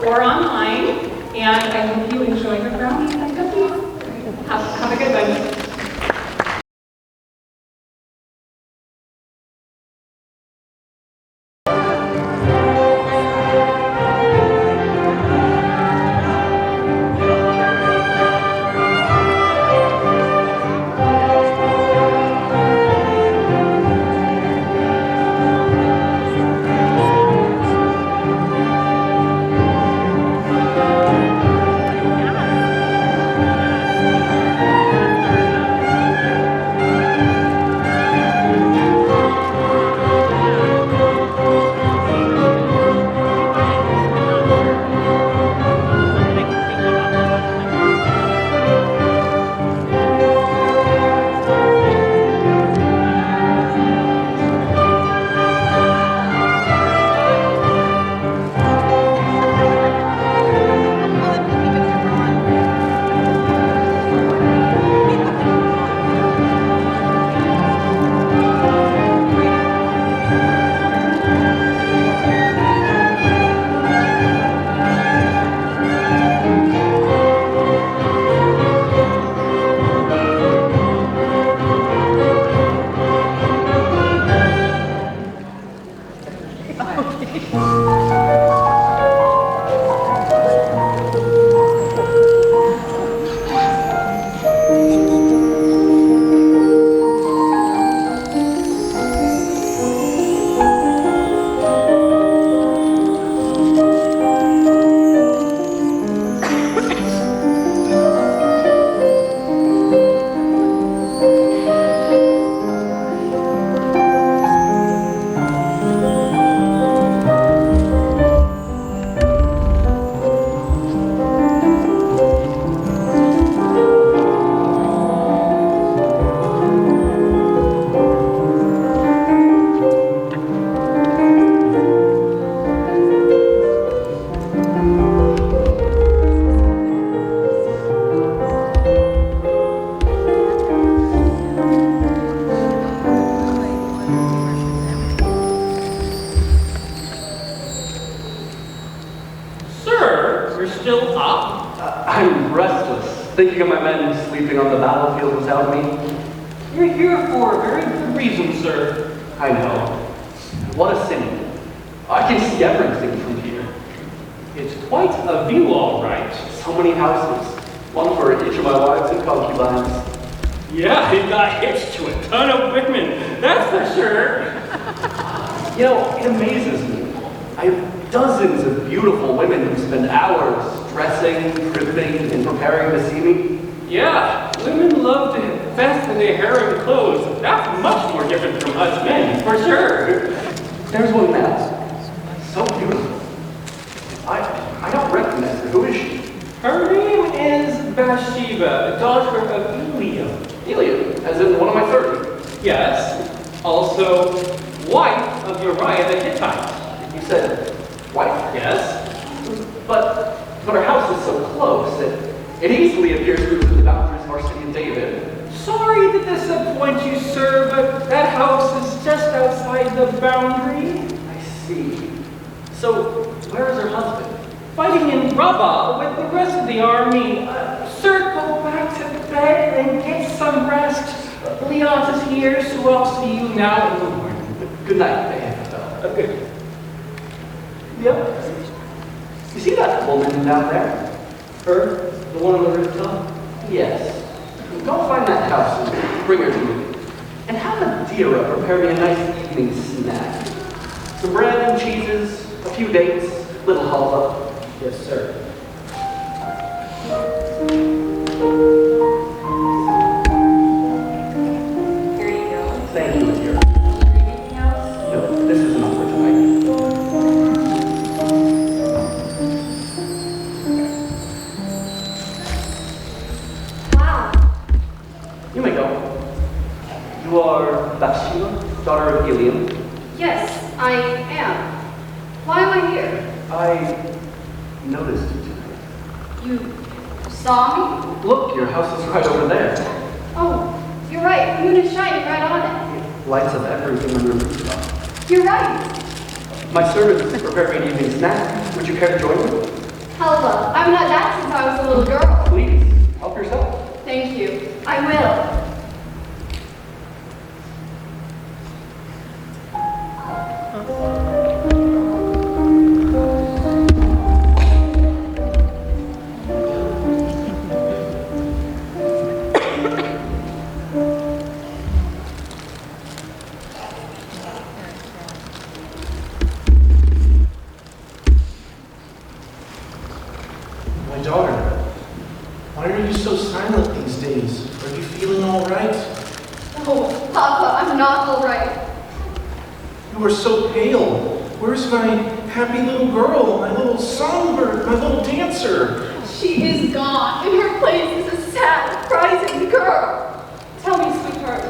Speaker 1: or online. And I hope you enjoy your brownies and cookies. Have a good one.
Speaker 9: thinking of my men sleeping on the battlefield without me.
Speaker 15: You're here for a very good reason, sir.
Speaker 9: I know. What a city. I can see everything from here.
Speaker 15: It's quite a view, all right.
Speaker 9: So many houses. One for each of my wives and concubines.
Speaker 15: Yeah, he got hitched to a ton of women, that's for sure.
Speaker 9: You know, it amazes me. I have dozens of beautiful women who spend hours dressing, crimping, and preparing to see me.
Speaker 15: Yeah, women love to invest in their hair and clothes. That's much more different from us men, for sure.
Speaker 9: There's one now. So beautiful. I don't recognize her. Who is she?
Speaker 15: Her name is Bathsheba, daughter of Eliam.
Speaker 9: Eliam, as in one of my 30.
Speaker 15: Yes, also wife of Uriah the Hittite.
Speaker 9: You said wife?
Speaker 15: Yes.
Speaker 9: But her house is so close that it easily appears to be within the boundaries of our city of David.
Speaker 15: Sorry to disappoint you, sir, but that house is just outside the boundary.
Speaker 9: I see. So, where is her husband?
Speaker 15: Fighting in Rabbah with the rest of the army. Sir, go back to bed and get some rest. Leon is here, so I'll see you now in the morning.
Speaker 9: Good night, Ahithophel.
Speaker 15: Good.
Speaker 9: Yep. You see that woman down there? Her? The one on the rooftop? Yes. Go find that house and bring her to me. And have Adira prepare me a nice evening snack. Some bread and cheeses, a few dates, little halva. Yes, sir.
Speaker 10: Here you go.
Speaker 9: Thank you, Adira.
Speaker 10: Anything else?
Speaker 9: No, this is enough for tonight.
Speaker 8: Wow.
Speaker 9: You may go. You are Bathsheba, daughter of Eliam.
Speaker 8: Yes, I am. Why am I here?
Speaker 9: I noticed you tonight.
Speaker 8: You saw me?
Speaker 9: Look, your house is right over there.
Speaker 8: Oh, you're right. The moon is shining right on it.
Speaker 9: Lights up everything on your rooftop.
Speaker 8: You're right.
Speaker 9: My servants prepared me an evening snack. Would you care to join me?
Speaker 8: Helva, I've not that since I was a little girl.
Speaker 9: Please, help yourself.
Speaker 8: Thank you. I will.
Speaker 16: My daughter, why are you so silent these days? Are you feeling all right?
Speaker 8: Oh, Papa, I'm not all right.
Speaker 16: You are so pale. Where's my happy little girl, my little songbird, my little dancer?
Speaker 8: She is gone. In her place is a sad, crying girl. Tell me, sweetheart,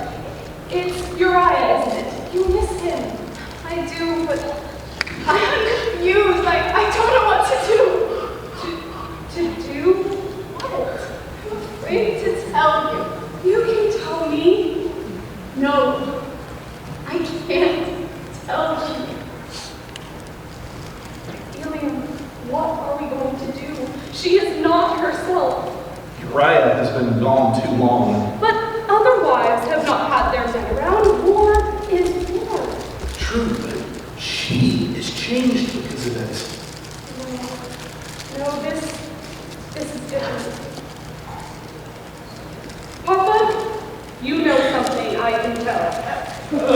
Speaker 8: it's Uriah, isn't it? You miss him. I do, but I'm confused. I don't know what to do. To do what? I'm afraid to tell you. You can tell me. No, I can't tell you. Eliam, what are we going to do? She is not herself.
Speaker 16: Uriah has been gone too long.
Speaker 8: But other wives have not had their men around. War is war.
Speaker 16: True, but she is changed because of it.
Speaker 8: No, this is different. Papa, you know something I can tell.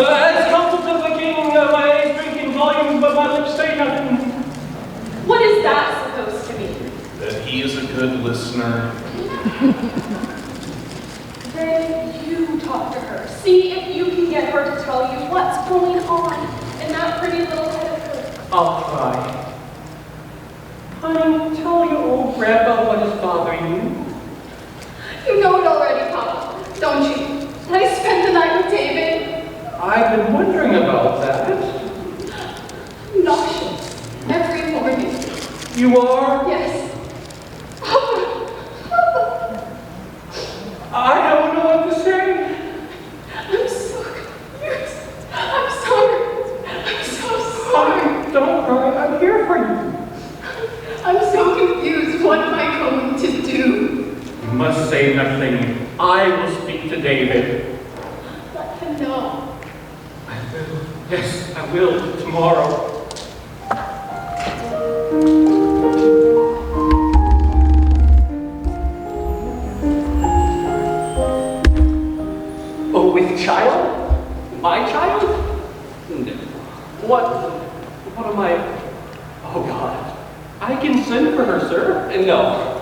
Speaker 15: As counsel to the king, my eyes drink in volumes, but my lips say nothing.
Speaker 8: What is that supposed to mean?
Speaker 16: That he is a good listener.
Speaker 8: Then you talk to her. See if you can get her to tell you what's going on in that pretty little head of hers.
Speaker 15: I'll try. Honey, tell your old grandpa what is bothering you.
Speaker 8: You know it already, Papa, don't you? I spent the night with David.
Speaker 15: I've been wondering about that.
Speaker 8: Nauseous. Every morning.
Speaker 15: You are?
Speaker 8: Yes. Papa.
Speaker 15: I don't know what to say.
Speaker 8: I'm so confused. I'm sorry. I'm so sorry.
Speaker 15: Don't cry. I'm here for you.
Speaker 8: I'm so confused. What am I going to do?
Speaker 9: You
Speaker 15: must say nothing. I will speak to David.
Speaker 8: Let him know.
Speaker 15: I will. Yes, I will tomorrow.
Speaker 9: Oh, with child? My child? No. What am I? Oh, God.
Speaker 15: I can send for her, sir.
Speaker 9: No.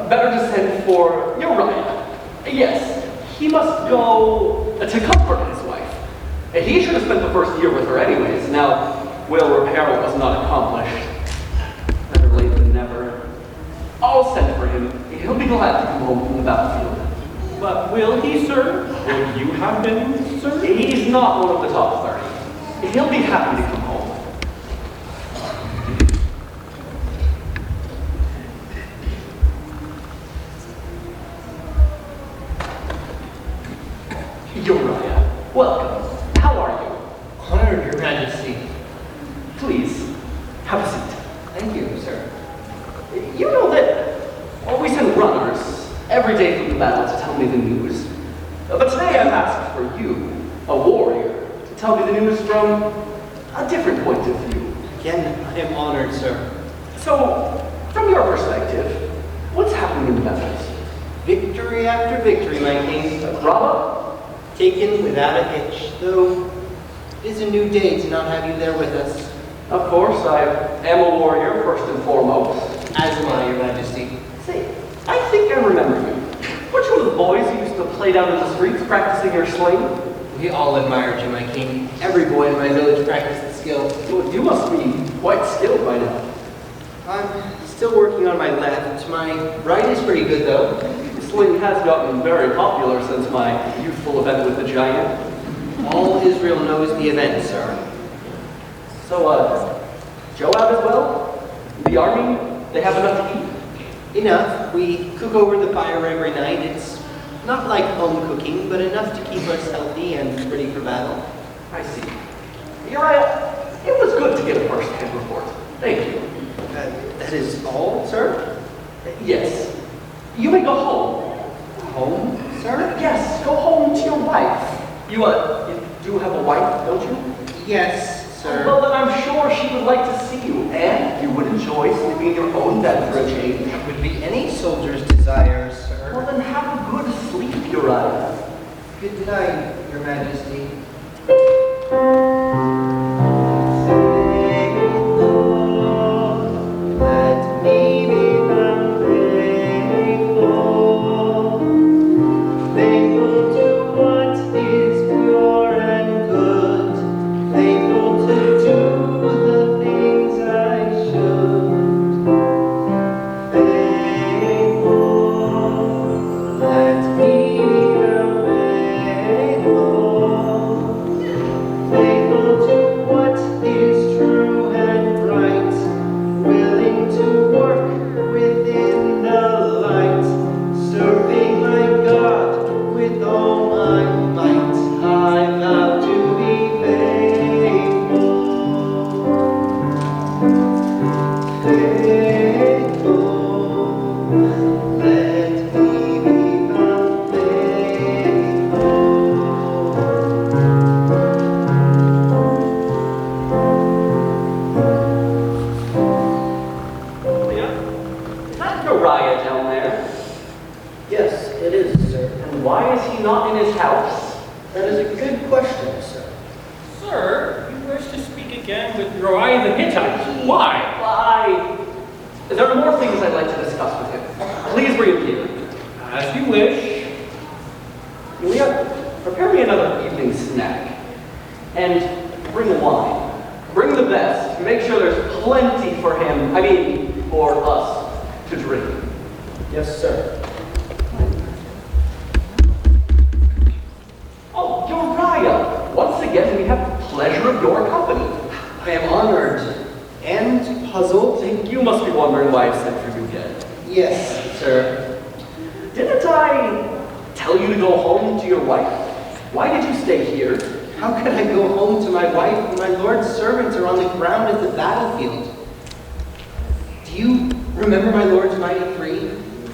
Speaker 9: Better to send for Uriah. Yes, he must go to comfort his wife. He should have spent the first year with her anyways. Now, will repair what was not accomplished. Better late than never. I'll send for him. He'll be glad to come home from the battlefield.
Speaker 15: But will he, sir? Will you have been, sir?
Speaker 9: He's not one of the top 30. He'll be happy to come home. Uriah, welcome. How are you?
Speaker 17: Honored, Your Majesty.
Speaker 9: Please, have a seat.
Speaker 17: Thank you, sir.
Speaker 9: You know that we send runners every day from the battle to tell me the news. But today I've asked for you, a warrior, to tell me the news from a different point of view.
Speaker 17: Again, I am honored, sir.
Speaker 9: So, from your perspective, what's happening in the battles?
Speaker 17: Victory after victory, my king.
Speaker 9: Bravo?
Speaker 17: Taken without a hitch, though it is a new day to not have you there with us.
Speaker 9: Of course, I am a warrior, first and foremost.
Speaker 17: As am I, Your Majesty.
Speaker 9: Say, I think I remember you. Weren't you one of the boys who used to play down in the streets practicing your sling?
Speaker 17: We all admired you, my king. Every boy in my village practiced the skill.
Speaker 9: Well, you must be quite skilled by now.
Speaker 17: I'm still working on my left. My right is pretty good, though.
Speaker 9: The sling has gotten very popular since my youthful event with the giant.
Speaker 17: All Israel knows the event, sir.
Speaker 9: So, Joab as well? The army, they have enough to eat?
Speaker 17: Enough. We cook over the fire every night. It's not like home cooking, but enough to keep us healthy and ready for battle.
Speaker 9: I see. Uriah, it was good to get a first-hand report. Thank you.
Speaker 17: That is all, sir?
Speaker 9: Yes. You may go home.
Speaker 17: Home, sir?
Speaker 9: Yes, go home to your wife. You do have a wife, don't you?
Speaker 17: Yes, sir.
Speaker 9: Well, then I'm sure she would like to see you, and you would enjoy sleeping in your own bed for a change.
Speaker 17: That would be any soldier's desire, sir.
Speaker 9: Well, then have a good sleep, Uriah.
Speaker 17: Good night, Your Majesty.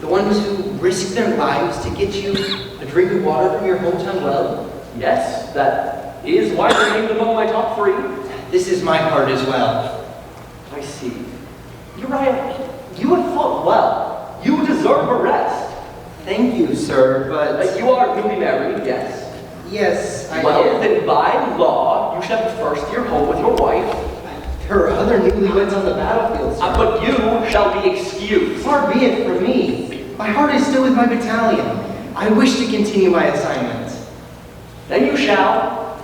Speaker 17: The ones who risk their lives to get you a drink of water from your hometown well?
Speaker 9: Yes, that is why they're named among my top 3.
Speaker 17: This is my heart as well.
Speaker 9: I see. Uriah, you have fought well. You deserve a rest.
Speaker 17: Thank you, sir, but...
Speaker 9: You are newly married, yes?
Speaker 17: Yes, I
Speaker 9: Well,
Speaker 17: am.
Speaker 9: then by law, you should have the first year home with your wife.
Speaker 17: There are other newlyweds on the battlefield, sir.
Speaker 9: But you shall be excused.
Speaker 17: Far be it from me. My heart is still with my battalion. I wish to continue my assignment.
Speaker 9: Then you shall.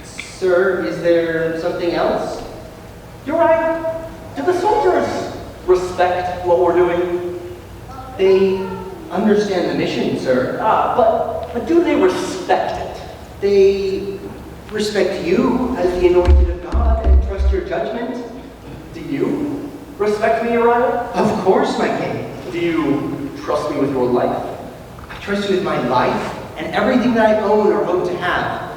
Speaker 17: Sir, is there something else?
Speaker 9: Uriah, do the soldiers respect what we're doing?
Speaker 17: They understand the mission, sir.
Speaker 9: But do they respect it?
Speaker 17: They respect you as the anointed of God and trust your judgment.
Speaker 9: Do you respect me, Uriah?
Speaker 17: Of course, my king.
Speaker 9: Do you trust me with your life?
Speaker 17: I trust you with my life and everything that I own or hope to have.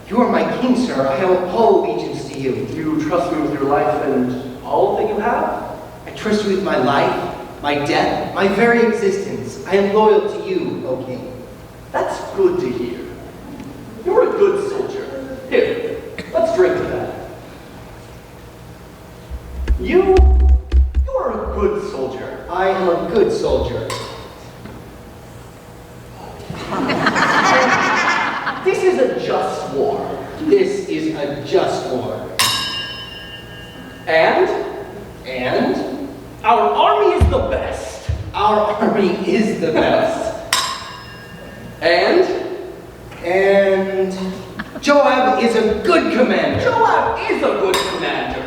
Speaker 17: You are my king, sir. I owe all allegiance to you.
Speaker 9: Do you trust me with your life and all that you have?
Speaker 17: I trust you with my life, my death, my very existence. I am loyal to you, O king.
Speaker 9: That's good to hear. You're a good soldier. Here, let's drink to that. You are a good soldier.
Speaker 17: I am a good soldier.
Speaker 9: This is a just war.
Speaker 17: This is a just war.
Speaker 9: And our army is the best.
Speaker 17: Our army is the best.
Speaker 9: And
Speaker 17: Joab is a good commander.
Speaker 9: Joab is a good commander.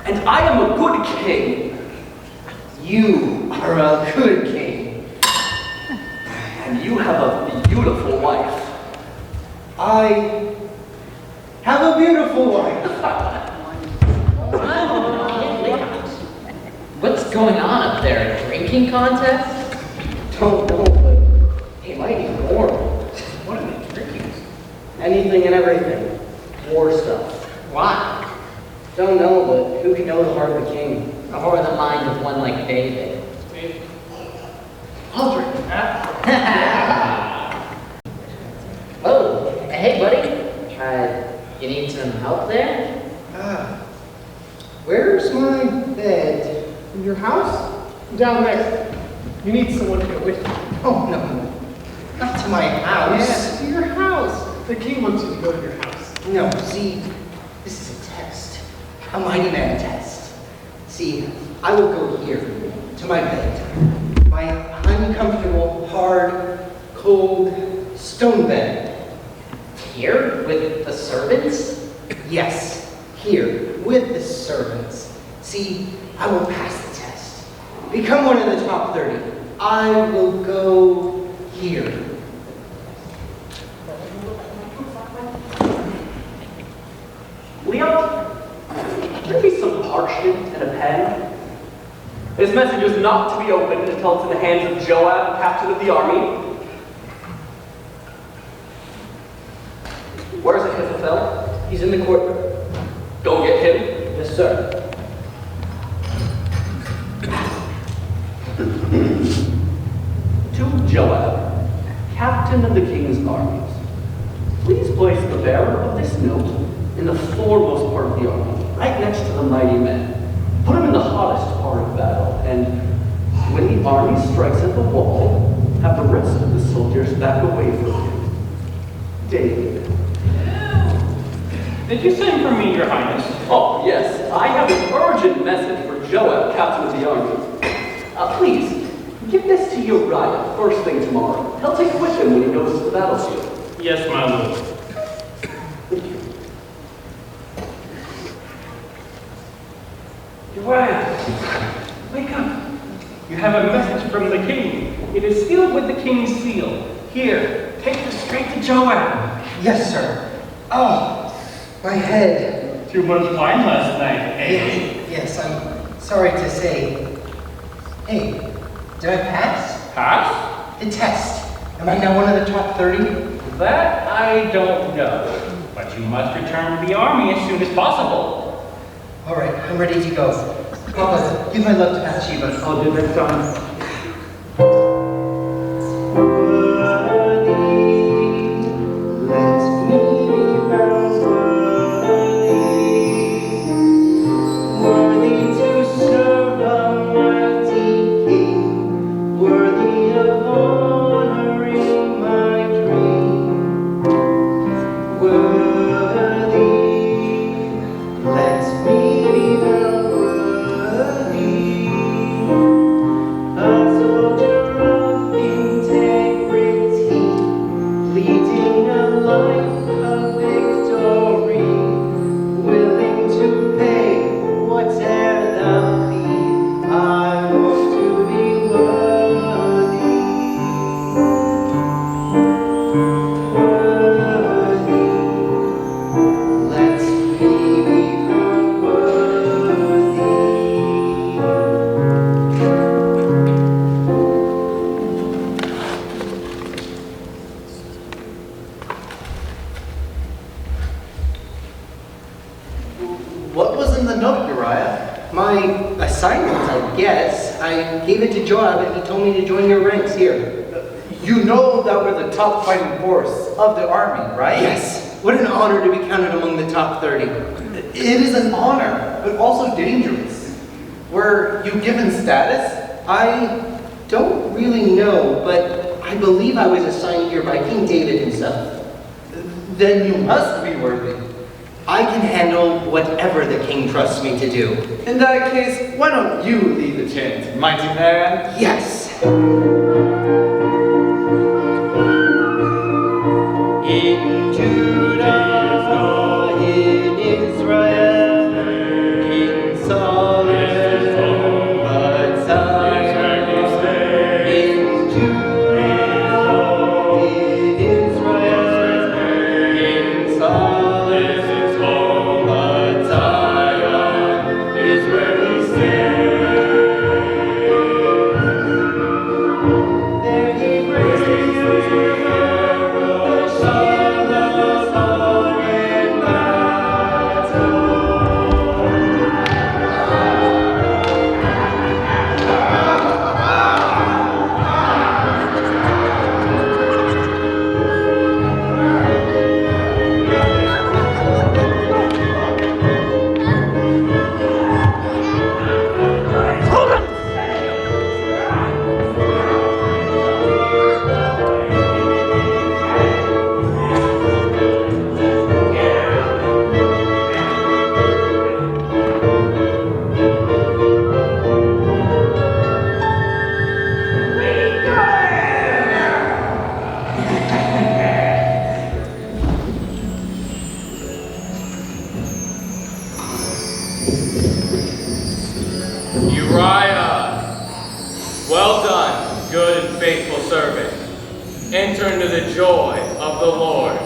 Speaker 9: And I am a good king.
Speaker 17: You are a good king.
Speaker 9: And you have a beautiful wife.
Speaker 17: I have a beautiful wife.
Speaker 4: What's going on up there? A drinking contest?
Speaker 17: Don't know, but it might be more.
Speaker 4: What are they drinking?
Speaker 17: Anything and everything. War stuff.
Speaker 4: Why?
Speaker 17: Don't know, but who can know the heart of a king?
Speaker 4: Or the mind of one like David?
Speaker 17: I'll drink.
Speaker 4: Oh, hey buddy. You need some help there?
Speaker 17: Where's my bed?
Speaker 18: In your house? Down there. You need someone to go with you.
Speaker 17: Oh, no. Not to my house.
Speaker 18: Yes, to your house. The king wants you to go to your house.
Speaker 17: No, see, this is a test. A mighty man test. See, I will go here, to my bed. My uncomfortable, hard, cold, stone bed.
Speaker 4: Here? With the servants?
Speaker 17: Yes, here, with the servants. See, I will pass the test. Become one of the top 30. I will go here.
Speaker 9: Leo, give me some parchment and a pen. This message is not to be opened until it's in the hands of Joab, captain of the army. Where's Ahithophel?
Speaker 17: He's in the courtroom.
Speaker 9: Go get him.
Speaker 17: Yes, sir.
Speaker 9: To Joab, captain of the king's armies. Please place the bearer of this note in the foremost part of the army, right next to the mighty men. Put him in the hottest part of battle, and when the army strikes at the wall, have the rest of the soldiers back away from him. David.
Speaker 15: Did you send for me, Your Highness?
Speaker 9: Oh, yes. I have an urgent message for Joab, captain of the army. Please, give this to Uriah first thing tomorrow. He'll take it with him when he goes to the battlefield.
Speaker 15: Yes, my lord. Uriah, wake up. You have a message from the king. It is sealed with the king's seal. Here, take this straight to Joab.
Speaker 17: Yes, sir. Oh, my head.
Speaker 15: Too much wine last night, eh?
Speaker 17: Yes, I'm sorry to say. Hey, did I pass?
Speaker 15: Pass?
Speaker 17: The test. Am I now one of the top 30?
Speaker 15: That I don't know. But you must return to the army as soon as possible.
Speaker 17: All right, I'm ready to go.
Speaker 5: Papa, give my love to Bathsheba.
Speaker 18: I'll do next time.
Speaker 5: What was in the note, Uriah?
Speaker 17: My assignment, I guess. I gave it to Joab and he told me to join your ranks here.
Speaker 5: You know that we're the top fighting force of the army, right?
Speaker 17: Yes. What an honor to be counted among the top 30.
Speaker 5: It is an honor, but also dangerous. Were you given status?
Speaker 17: I don't really know, but I believe I was assigned here by King David himself.
Speaker 5: Then you must be worthy.
Speaker 17: I can handle whatever the king trusts me to do.
Speaker 5: In that case, why don't you lead the chant, mighty man?
Speaker 17: Yes.
Speaker 5: In Judah, in Israel, King Solomon, but Zion. In Judah, in Israel, King Solomon, but Zion is where he stands. There he prays the Son of God in battle.
Speaker 19: Uriah, well done, good and faithful servant. Enter into the joy of the Lord.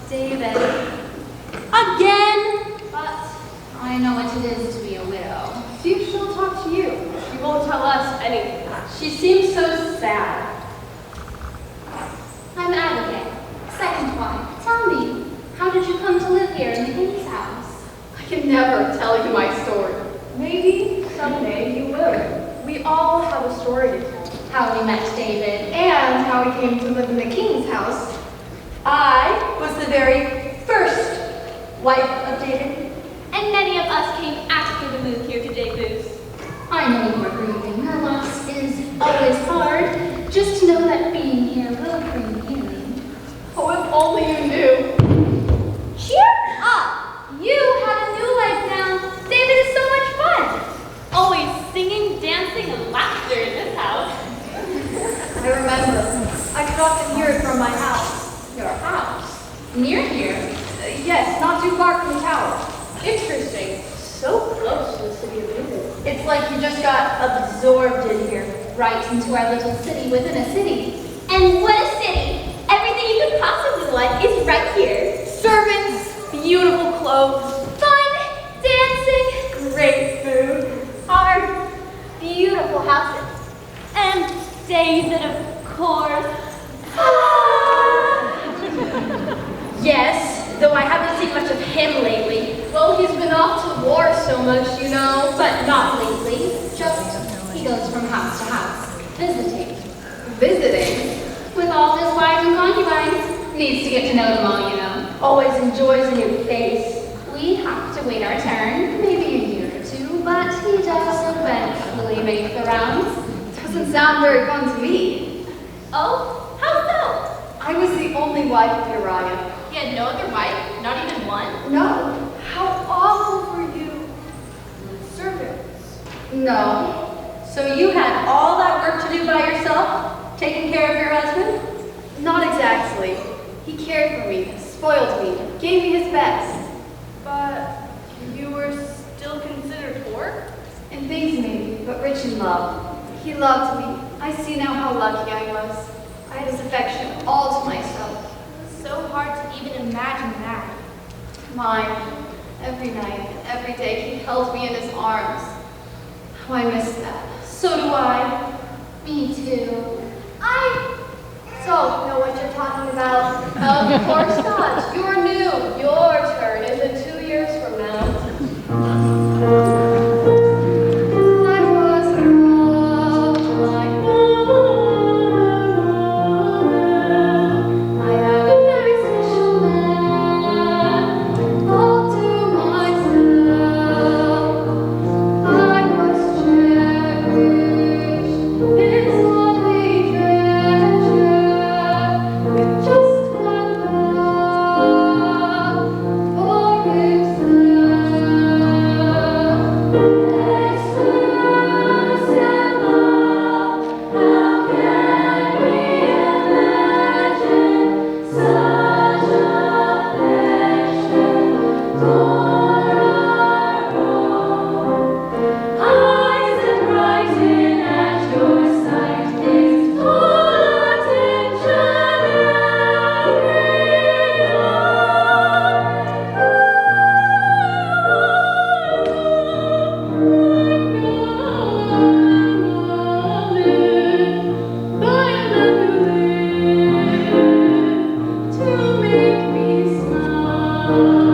Speaker 20: David. Again? But I know what it is to be a widow.
Speaker 8: See if she'll talk to you. She won't tell us anything.
Speaker 20: She seems so sad. I'm Abigail, second wife. Tell me, how did you come to live here in the king's house?
Speaker 8: I can never tell you my story. Maybe someday you will. We all have a story to tell.
Speaker 20: How we met David.
Speaker 8: And how we came to live in the king's house.
Speaker 10: I was the very first wife of David.
Speaker 12: And many of us came after the move here to David's.
Speaker 20: I know you are grieving. Your loss is always hard. Just know that being here will bring healing.
Speaker 8: Oh, if only you knew.
Speaker 6: Cheer up! You have a new life now. David is so much fun.
Speaker 12: Always singing, dancing, and laughter in this house.
Speaker 8: I remember. I could often hear it from my house.
Speaker 20: Your house? Near here?
Speaker 8: Yes, not too far from the tower. Interesting. So close to the city of David.
Speaker 20: It's like you just got absorbed in here, right into our little city within a city.
Speaker 6: And what a city! Everything you could possibly want is right here.
Speaker 8: Servants, beautiful clothes,
Speaker 6: Fun, dancing,
Speaker 8: great food,
Speaker 6: our beautiful houses.
Speaker 12: And David, of course.
Speaker 20: Yes, though I haven't seen much of him lately.
Speaker 8: Well, he's been off to war so much, you know.
Speaker 20: But not lately. Just, he goes from house to house, visiting.
Speaker 8: Visiting?
Speaker 20: With all his wives and concubines. Needs to get to know them all, you know.
Speaker 8: Always enjoys a new face.
Speaker 20: We have to wait our turn, maybe a year or two, but he does eventually make the rounds.
Speaker 8: Doesn't sound very fun to me.
Speaker 12: Oh, how so?
Speaker 8: I was the only wife of Uriah.
Speaker 12: He had no other wife, not even one?
Speaker 8: No. How awful for you. Servants.
Speaker 10: No. So you had all that work to do by yourself, taking care of your husband?
Speaker 8: Not exactly. He cared for me, spoiled me, gave me his best. But you were still considered poor? In things maybe, but rich in love. He loved me. I see now how lucky I was. I had his affection all to myself.
Speaker 12: So hard to even imagine that.
Speaker 8: Mine. Every night, every day, he held me in his arms. Oh, I miss that.
Speaker 20: So do I. Me too.
Speaker 8: I don't know what you're talking about. Of course not. You're new. Your turn isn't 2 years from now. I was loved like I had a very special man all to myself. I was cherished, his only treasure, with just one love for himself. Exclusive love, how can we imagine such affection for our own? Eyes that brighten at your sight, his full attention every to make me smile,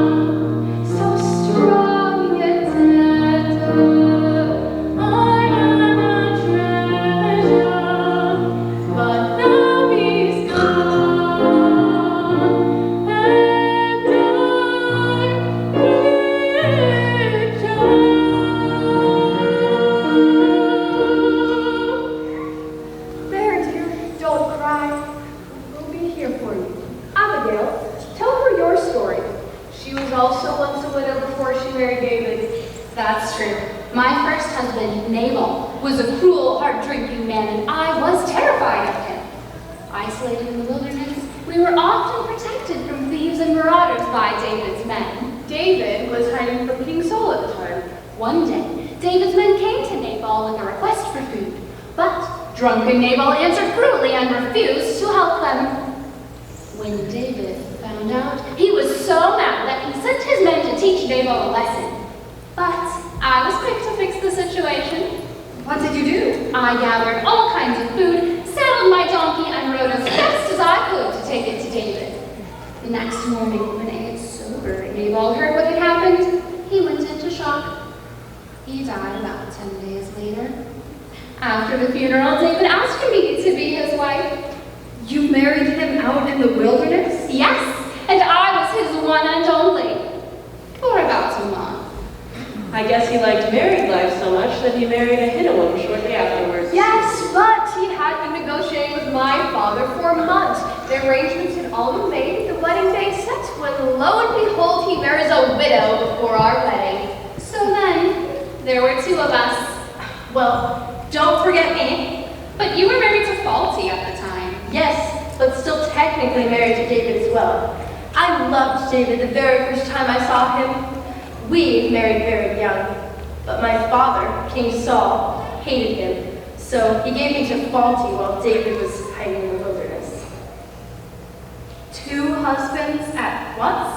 Speaker 8: so strong yet tender. I am a treasure, but now he's gone, and There, dear, don't cry. We'll be here for you. Abigail, tell her your story. She was also once a widow before she married David.
Speaker 20: That's true. My first husband, Nabal, was a cruel, hard-drinking man, and I was terrified of him. Isolated in the wilderness, we were often protected from thieves and marauders by David's men.
Speaker 8: David was hiding from King Saul at the time.
Speaker 20: One day, David's men came to Nabal with a request for food, but drunken Nabal answered cruelly and refused to help them. When David found found out, he was so mad that he sent his men to teach Nabal a lesson. But I was quick to fix the situation.
Speaker 8: What did you do?
Speaker 20: I gathered all kinds of food, saddled my donkey, and rode as fast as I could to take it to David. The next morning, when I got sober and Nabal heard what had happened, he went into shock. He died about 10 days later. After the funeral, David asked me to be his wife.
Speaker 8: You married him out in the wilderness?
Speaker 20: Yes, and I was his one and only. For about a month.
Speaker 10: I guess he liked married life so much that he married a hidden one shortly afterwards.
Speaker 8: Yes, but he had been negotiating with my father for months. The arrangements had all been made, the wedding day set, when lo and behold, he marries a widow before our wedding.
Speaker 20: So then, there were two of us.
Speaker 10: Well, don't forget me.
Speaker 20: But you were married to Faulty at the time.
Speaker 10: Yes, but still technically married to David as well. I loved David the very first time I saw him. We married very young, but my father, King Saul, hated him, so he gave me to Faulty while David was hiding in the wilderness.
Speaker 8: 2 husbands at once?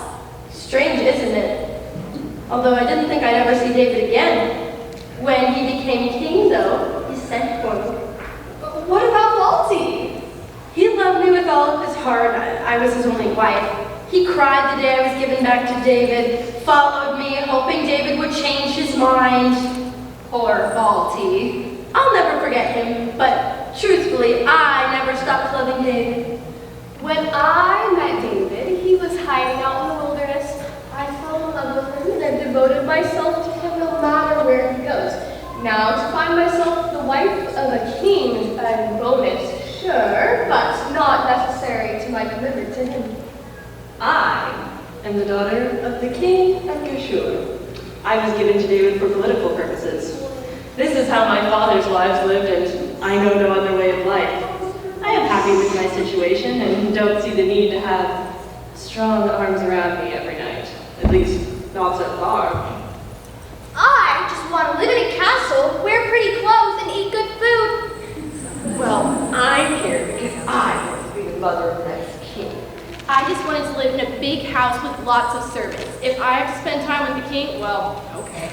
Speaker 10: Strange, isn't it? Although I didn't think I'd ever see David again. When he became king, though, he sent for me.
Speaker 8: What about Faulty?
Speaker 10: He loved me with all of his heart. I was his only wife. He cried the day I was given back to David, followed me, hoping David would change his mind.
Speaker 20: Poor Faulty.
Speaker 10: I'll never forget him, but truthfully, I never stopped loving David.
Speaker 8: When I met David, he was hiding out in the wilderness. I fell in love with him and I devoted myself to him no matter where he goes. Now, to find myself the wife of a king is a bonus, sure, but not necessary to my commitment to him.
Speaker 10: I am the daughter of the king of Geshur. I was given to David for political purposes. This is how my father's wives lived, and I know no other way of life. I am happy with my situation and don't see the need to have strong arms around me every night. At least, not so far.
Speaker 3: I just want to live in a castle, wear pretty clothes, and eat good food.
Speaker 10: Well, I'm here because I want to be the mother of the next king.
Speaker 8: I just wanted to live in a big house with lots of servants. If I have to spend time with the king, well, okay.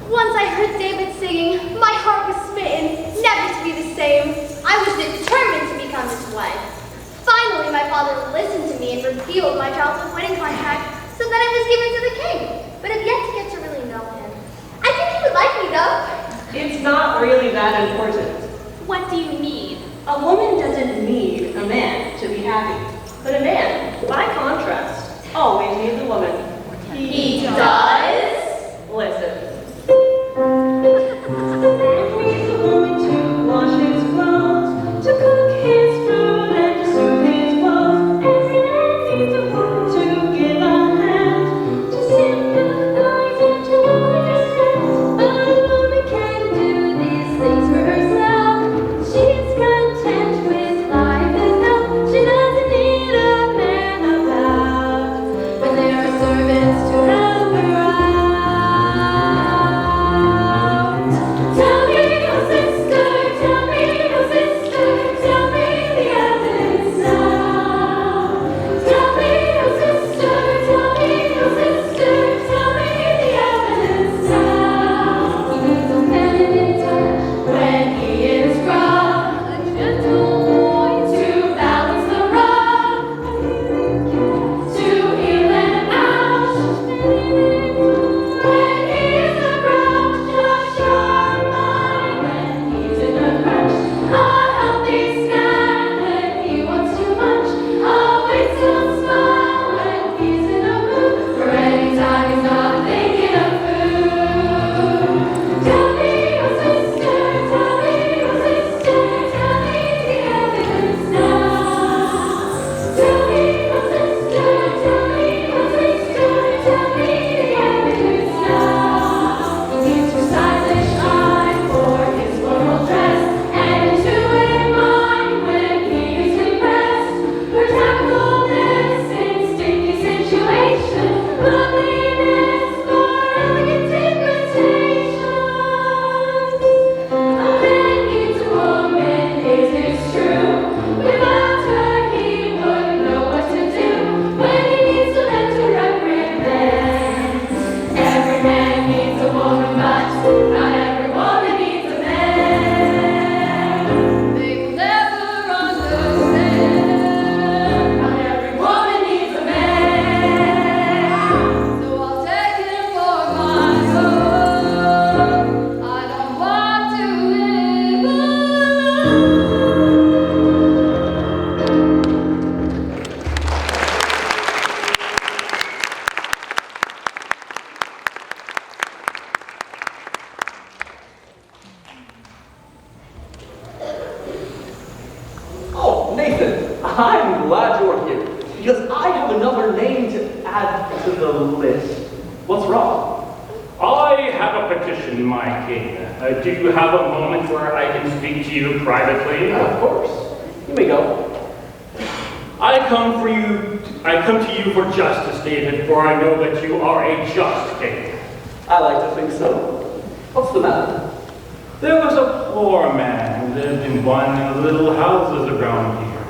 Speaker 3: Once I heard David singing, my heart was smitten, never to be the same. I was determined to become his wife. Finally, my father listened to me and revealed my childhood wedding contract, so then I was given to the king. But I've yet to get to really know him. I think he would like me, though.
Speaker 10: It's not really that important.
Speaker 3: What do you need?
Speaker 10: A woman doesn't need a man to be happy, but a man, by contrast, always needs a woman.
Speaker 3: He does?
Speaker 10: Listen. Needs a woman to wash his clothes, to cook his food, and to soothe his woes. Every man needs a woman to give a hand, to sympathize and to understand. But a woman can do these things for herself. She's content with life as though she doesn't need a man.
Speaker 9: another name to add to the list. What's wrong?
Speaker 15: I have a petition, my king. Do you have a moment where I can speak to you privately?
Speaker 9: Of course. You may go.
Speaker 15: I come to you for justice, David, for I know that you are a just king.
Speaker 9: I like to think so. What's the matter?
Speaker 15: There was a poor man who lived in one of the little houses around here.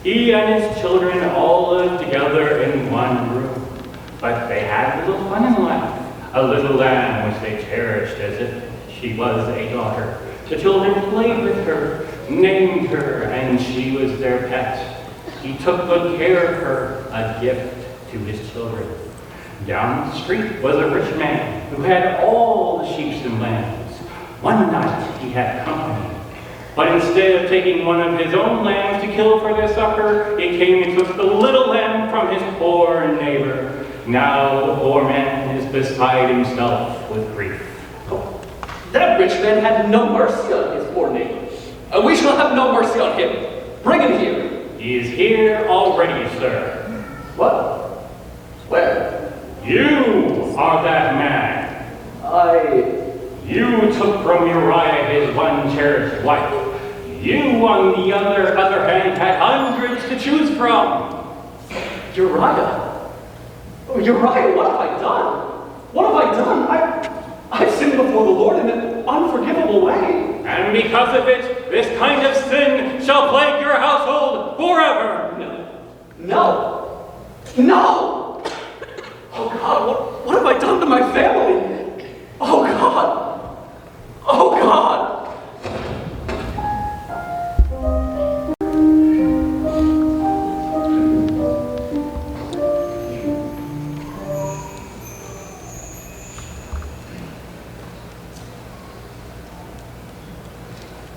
Speaker 15: He and his children all lived together in one room. But they had little fun in life. A little lamb which they cherished as if she was a daughter. The children played with her, named her, and she was their pet. He took good care of her, a gift to his children. Down the street was a rich man who had all the sheep and lambs. One night he had company. But instead of taking one of his own lambs to kill for their supper, he came and took the little lamb from his poor neighbor. Now the poor man is beside himself with grief.
Speaker 9: That rich man had no mercy on his poor neighbor. We shall have no mercy on him. Bring him here.
Speaker 15: He is here already, sir.
Speaker 9: What? Where?
Speaker 15: You are that man. You took from Uriah his one cherished wife. You, on the other hand, had hundreds to choose from.
Speaker 9: Uriah? Oh, Uriah, what have I done? What have I done? I've sinned before the Lord in an unforgivable way.
Speaker 15: And because of it, this kind of sin shall plague your household forever.
Speaker 9: No. Oh God, what have I done to my family? Oh God.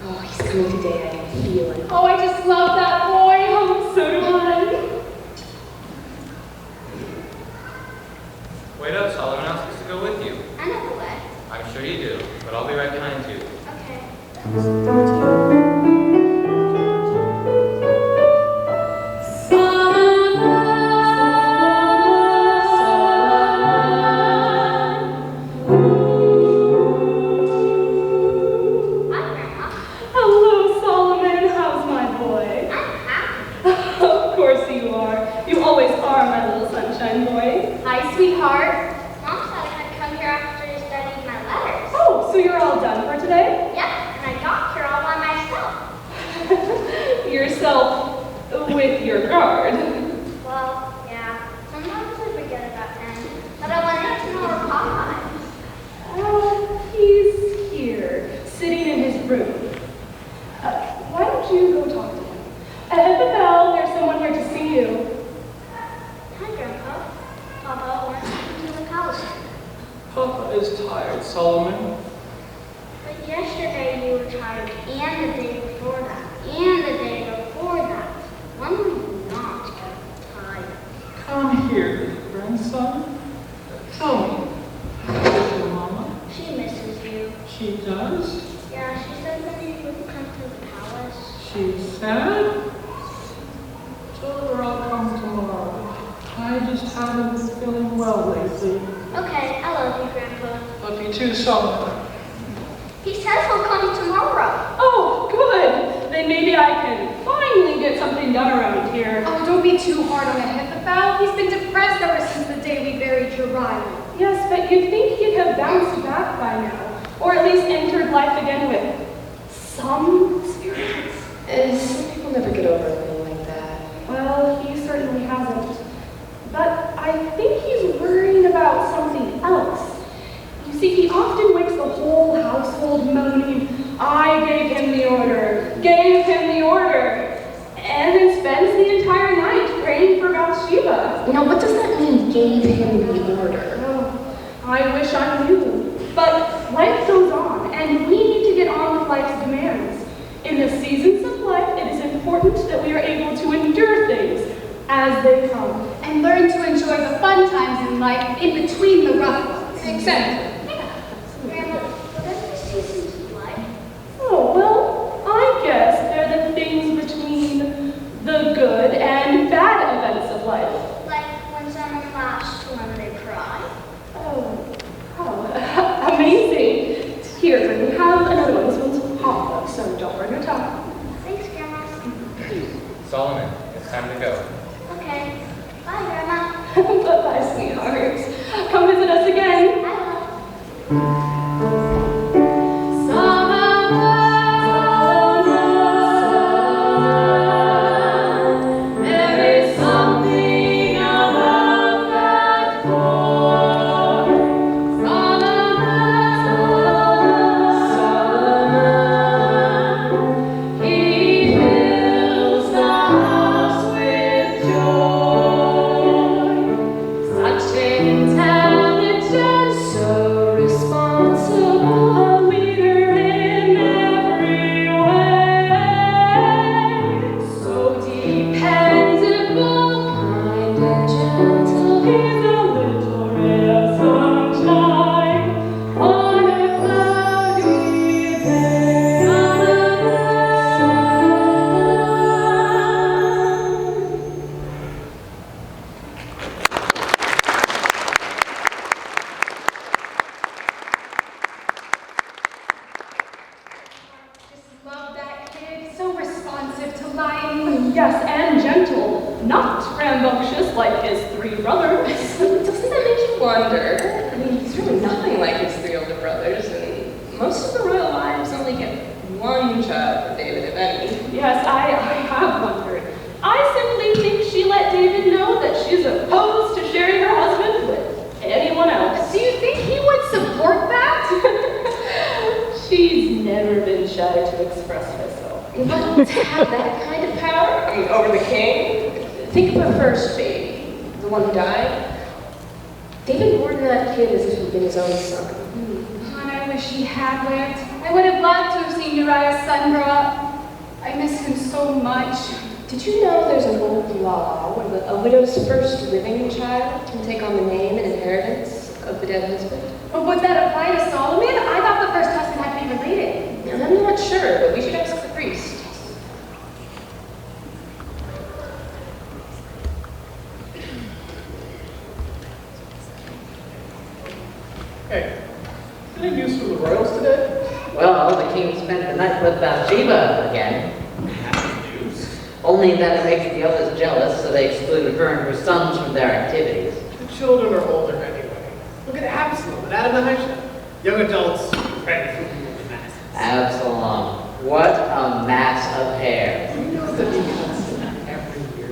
Speaker 20: Oh, he's coming today. I can feel it.
Speaker 8: Oh, I just love that boy. Oh, so do I.
Speaker 19: Wait up, Solomon asked us to go with you.
Speaker 6: I know the way.
Speaker 19: I'm sure you do, but I'll be right behind you.
Speaker 6: Okay.
Speaker 8: Hello, Solomon. How's my boy? Of course you are. You always are, my little sunshine boy. Hi, sweetheart.
Speaker 6: Mom said I'd come here after studying my letters.
Speaker 8: Oh, so you're all done for today?
Speaker 6: Yep, and I got here all by myself.
Speaker 8: Yourself with your guard.
Speaker 6: Well, yeah. Sometimes I forget about him, but I wanted to know where Papa is.
Speaker 8: He's here, sitting in his room. Why don't you go talk to him? At the bell, there's someone here to see you.
Speaker 6: Hi, Grandpa. Papa wants to the house.
Speaker 15: Papa is tired, Solomon.
Speaker 6: But yesterday you were tired, and the day before that, and the day before that. When will you not get tired?
Speaker 15: Come here, grandson. Tell me, is your mama?
Speaker 6: She misses you.
Speaker 15: She does?
Speaker 6: Yeah, she said that you would come to the palace.
Speaker 15: She's sad? Tell her I'll come tomorrow. I just haven't been feeling well lately.
Speaker 6: Okay, I love you, Grandpa.
Speaker 15: Love you too, Solomon.
Speaker 6: He says he'll come tomorrow.
Speaker 8: Oh, good. Then maybe I can finally get something done around here.
Speaker 10: Oh, don't be too hard on Ahithophel. He's been depressed ever since the day we buried Uriah.
Speaker 8: Yes, but you'd think he'd have bounced back by now, or at least entered life again with some experience.
Speaker 13: Some people never get over anything like that.
Speaker 8: Well, he certainly hasn't. But I think he's worrying about something else. You see, he often wakes the whole household moaning, I gave him the order, and then spends the entire night praying for Bathsheba.
Speaker 20: Now, what does that mean, gave him the order?
Speaker 8: Oh, I wish I knew. But life goes on, and we need to get on with life's demands. In the seasons of life, it is important that we are able to endure things as they come.
Speaker 10: And learn to enjoy the fun times in life in between the rough ones.
Speaker 8: Exactly.
Speaker 6: Grandma, what are the seasons like?
Speaker 8: Oh, well, I guess they're the things between the good and bad events of life.
Speaker 6: Like when
Speaker 10: Love that kid. So responsive to life. Yes, and gentle. Not rambunctious like his three brothers.
Speaker 13: Doesn't that make you wonder? I mean, he's really nothing like his three older brothers, and most of the royal wives only get one child from David, if any.
Speaker 10: Yes, I have wondered. I simply think she let David know that she's opposed to sharing her husband with anyone else.
Speaker 8: Do you think he would support that?
Speaker 10: She's never been shy to express herself.
Speaker 13: But to have that kind of power, I mean, over the king, think of her first baby, the one who died. David mourned that kid as if it had been his own son.
Speaker 8: And I wish he had lived. I would have loved to have seen Uriah's son grow up. I miss him so much.
Speaker 13: Did you know there's an old law where a widow's first living child can take on the name and inheritance of the dead husband?
Speaker 8: But would that apply to Solomon? I thought the first husband had to be related.
Speaker 13: And I'm not sure, but we should ask the priest.
Speaker 18: Hey, any news from the royals today?
Speaker 4: Well, the king spent the night with Bathsheba again. Only that it makes the others jealous, so they excluded her and her sons from their activities.
Speaker 18: The children are older anyway. Look at Absalom and Adonijah. Young adults ready for the mass.
Speaker 4: Absalom. What a mass of hair.
Speaker 18: You know that he cuts it every year.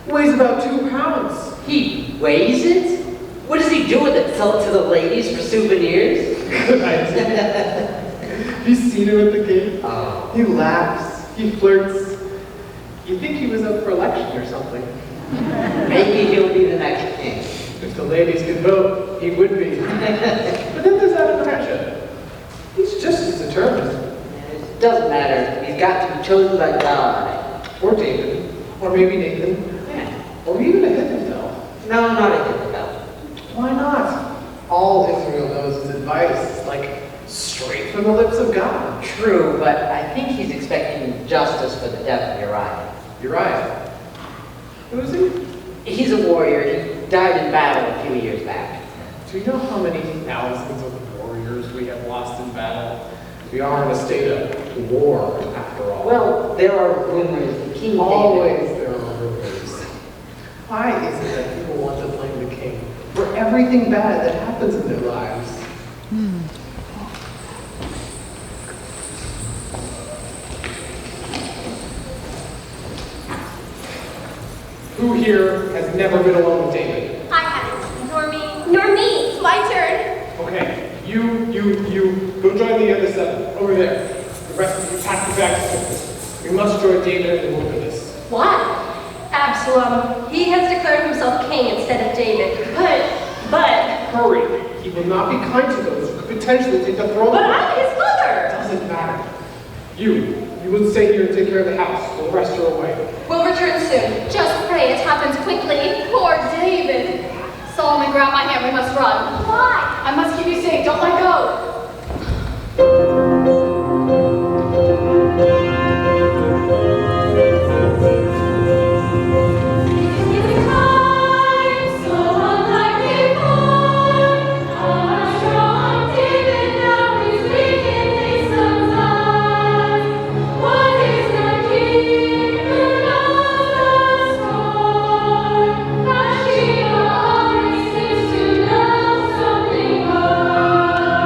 Speaker 18: Weighs about 2 pounds.
Speaker 4: He weighs it? What does he do with it? Sell it to the ladies for souvenirs?
Speaker 18: Good idea. Have you seen him at the gate?
Speaker 4: Oh.
Speaker 18: He laughs. He flirts. You'd think he was up for election or something.
Speaker 4: Maybe he'll be the next king.
Speaker 18: If the ladies could vote, he would be. But then there's Adonijah. He's just as determined.
Speaker 4: It doesn't matter. He's got to be chosen by God.
Speaker 18: Or David. Or maybe Nathan.
Speaker 4: Yeah.
Speaker 18: Or even Ahithophel.
Speaker 4: No, not Ahithophel.
Speaker 18: Why not? All Israel knows is advice. It's like straight from the lips of God.
Speaker 4: True, but I think he's expecting justice for the death of Uriah.
Speaker 18: Uriah. Who is he?
Speaker 4: He's a warrior. He died in battle a few years back.
Speaker 18: Do you know how many thousands of warriors we have lost in battle? We are in a state of war, after all.
Speaker 4: Well, there are rumors that King
Speaker 18: Always
Speaker 4: David...
Speaker 18: there are rumors. Why is it that people want to blame the king for everything bad that happens in their lives? Who here has never been alone with David?
Speaker 8: I haven't. Nor me. Nor me. It's my turn.
Speaker 18: Okay, you, go join the other 7, over there. The rest of you pack the bags. We must join David in the wilderness.
Speaker 10: Why? Absalom. He has declared himself king instead of David. But...
Speaker 18: Hurry. He will not be kind to those who could potentially take the throne.
Speaker 10: But I'm his mother.
Speaker 18: Doesn't matter. You will stay here and take care of the house. We'll rest her away.
Speaker 8: We'll return soon. Just pray it happens quickly. Poor David. Solomon, grab my hand. We must run. Why? I must keep you safe. Don't let go.
Speaker 7: Something more.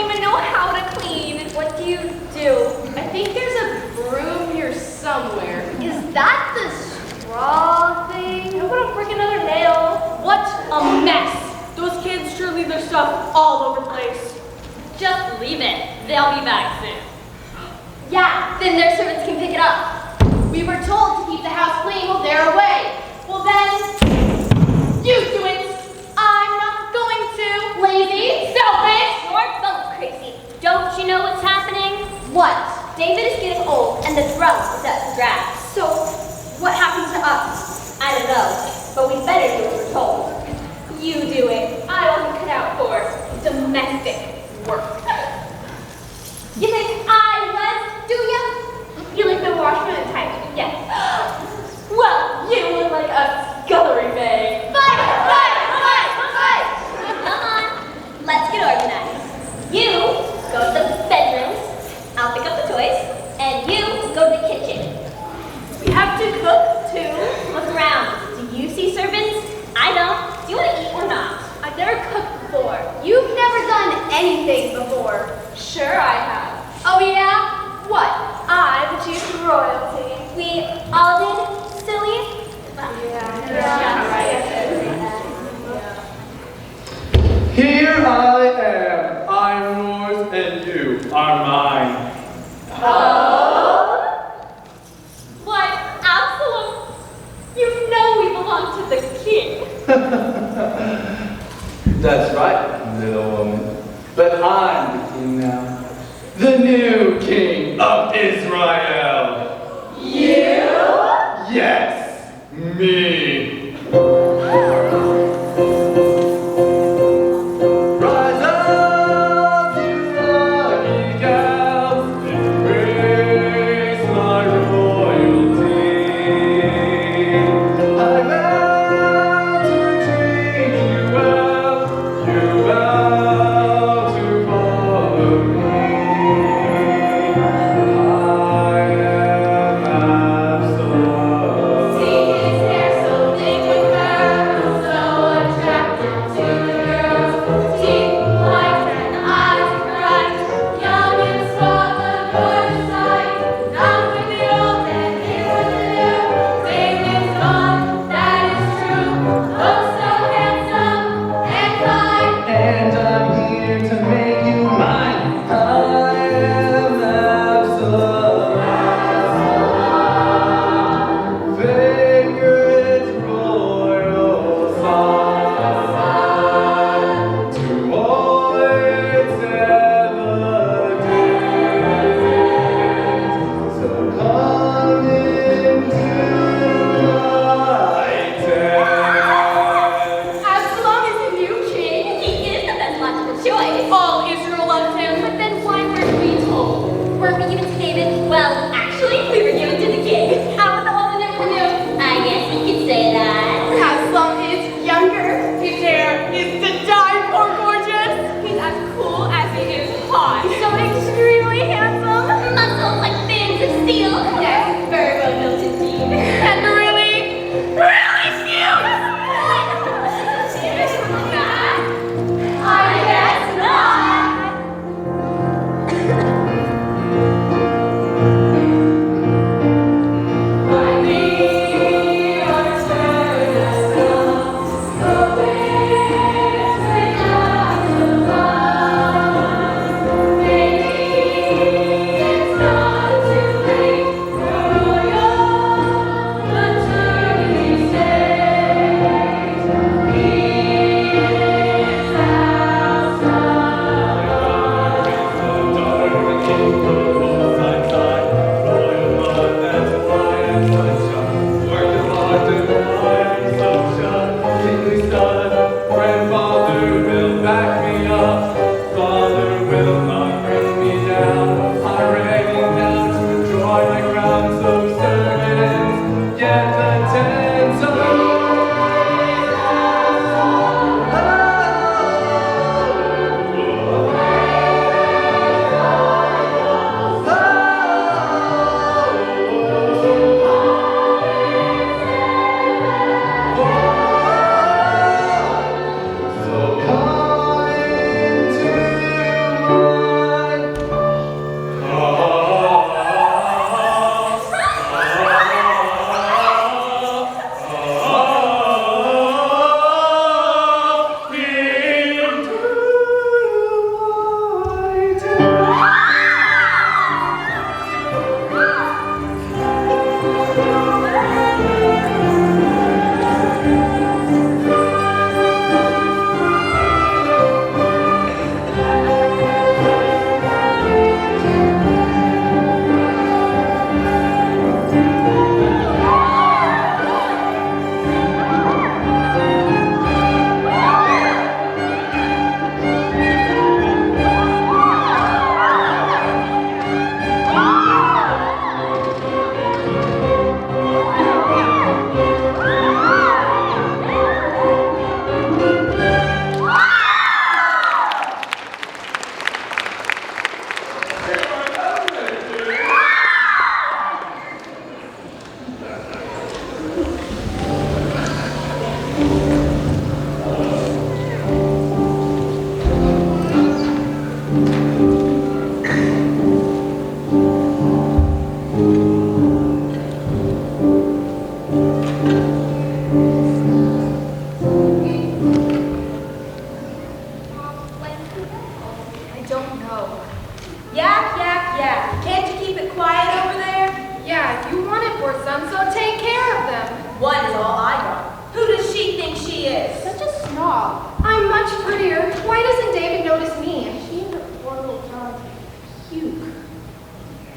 Speaker 8: even know how to clean. What do you do? I think there's a broom here somewhere. Is that the straw thing? How about break another nail? What a mess! Those kids sure leave their stuff all over the place.
Speaker 6: Just leave it. They'll be back soon. Yeah, then their servants can pick it up.
Speaker 8: We were told to keep the house clean while they're away. Well then, you do it. I'm not going to. Lazy, selfish.
Speaker 6: You're both crazy. Don't you know what's happening? What? David is getting old and the throne is up for grabs. So, what happens to us? I don't know, but we better do as we're told.
Speaker 8: You do it. I wasn't cut out for domestic work.
Speaker 6: You think I was, do ya?
Speaker 8: You like the washman type?
Speaker 6: Yes.
Speaker 8: Well, you look like a scullery maid.
Speaker 6: Fight! Come on, let's get organized. You go to the bedrooms, I'll pick up the toys, and you go to the kitchen.
Speaker 8: We have to cook too.
Speaker 6: Look around. Do you see servants? I don't. Do you want to eat or not?
Speaker 8: I've never cooked before. You've never done anything before. Sure I have. Oh yeah? What? I'm the chief of royalty.
Speaker 6: We all did, silly?
Speaker 14: Here I am. I'm yours and you are mine.
Speaker 8: Why, Absalom, you know we belong to the king.
Speaker 14: That's right, little woman. But I'm the king now. The new king of Israel.
Speaker 8: You?
Speaker 14: Yes, me. Rise up, you lucky gals, embrace my royalty. I vow to treat you well, you vow to follow me. I am Absalom.
Speaker 8: See his hair so thick with curls, so attractive to the girls. Teeth white and eyes bright, young and small, a gorgeous sight. Down with the old and in with the new. David's gone, that is true. Looks so handsome and kind.
Speaker 14: And I'm here to make you mine. I am Absalom. Favorite royal son, to all it's ever did. So come into my tent.
Speaker 8: Absalom is the new king.
Speaker 6: He is the best logical choice.
Speaker 8: All Israel loves him.
Speaker 6: But then why weren't we told? Weren't we given to David? Well, actually, we were given to the king. How about the old and the new? I guess you could say that.
Speaker 8: Absalom is younger. His hair is to die for gorgeous. He's as cool as he is hot. So extremely handsome.
Speaker 6: Muscles like fins of steel.
Speaker 8: Yes, very well built indeed. And really, really cute. I guess not. No. Yak, yak, yak. Can't you keep it quiet over there? Yeah, you want it, poor son, so take care of them. One is all I got. Who does she think she is?
Speaker 3: Such a snob.
Speaker 8: I'm much prettier. Why doesn't David notice me?
Speaker 3: She and her poor little tongue. Puke.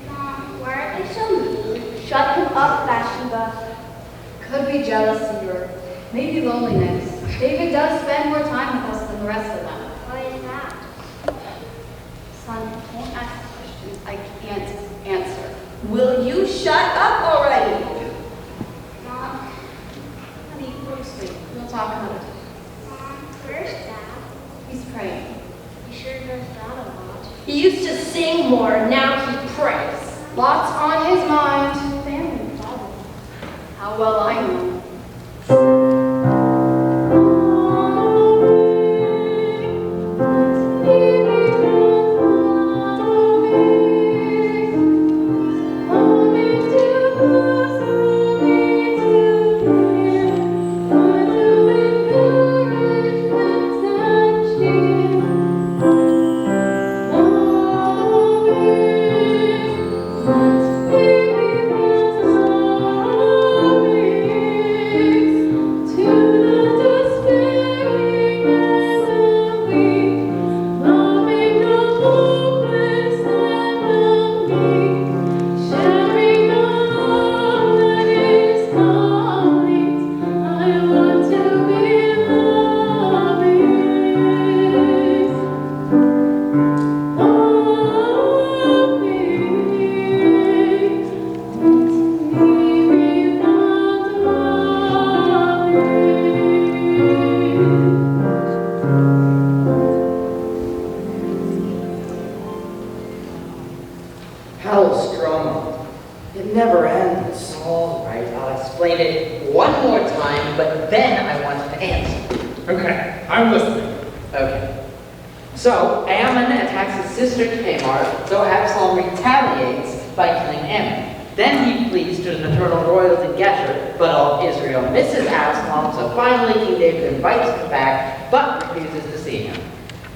Speaker 6: Mom, why are they so mean?
Speaker 3: Shut him up, Bathsheba.
Speaker 20: Could be jealousy or maybe loneliness. David does spend more time with us than the rest of them.
Speaker 3: Why is that?
Speaker 20: Son, don't ask questions I can't answer.
Speaker 8: Will you shut up already?
Speaker 20: Mom, honey, go to sleep. We'll talk about it.
Speaker 3: Mom, where's Dad?
Speaker 20: He's praying.
Speaker 3: He sure does that a lot.
Speaker 8: He used to sing more, now he prays. Lots on his mind.
Speaker 3: Family problem.
Speaker 20: How well I know.
Speaker 4: Hellstrom. It never ends. All right, I'll explain it one more time, but then I want to answer.
Speaker 18: Okay, I'm listening.
Speaker 4: Okay. So, Ammon attacks his sister Tamar, so Absalom retaliates by killing Ammon. Then he flees to the maternal royals in Geshur, but all of Israel misses Absalom, so finally King David invites him back, but refuses to see him.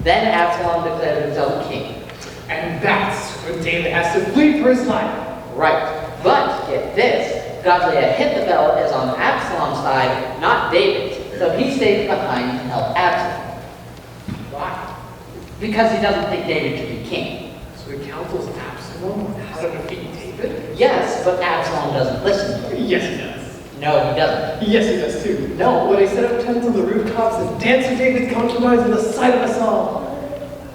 Speaker 4: Then Absalom declares himself king.
Speaker 18: And that's when David has to flee for his life.
Speaker 4: Right. But get this, godly Ahithophel is on Absalom's side, not David's, so he stays behind to help Absalom.
Speaker 18: Why?
Speaker 4: Because he doesn't think David should be king.
Speaker 18: So he counsels Absalom on how to defeat David?
Speaker 4: Yes, but Absalom doesn't listen to him.
Speaker 18: Yes, he does.
Speaker 4: No, he doesn't.
Speaker 18: Yes, he does too. No, when they set up tents on the rooftops and danced with David's concubines in the sight of us all.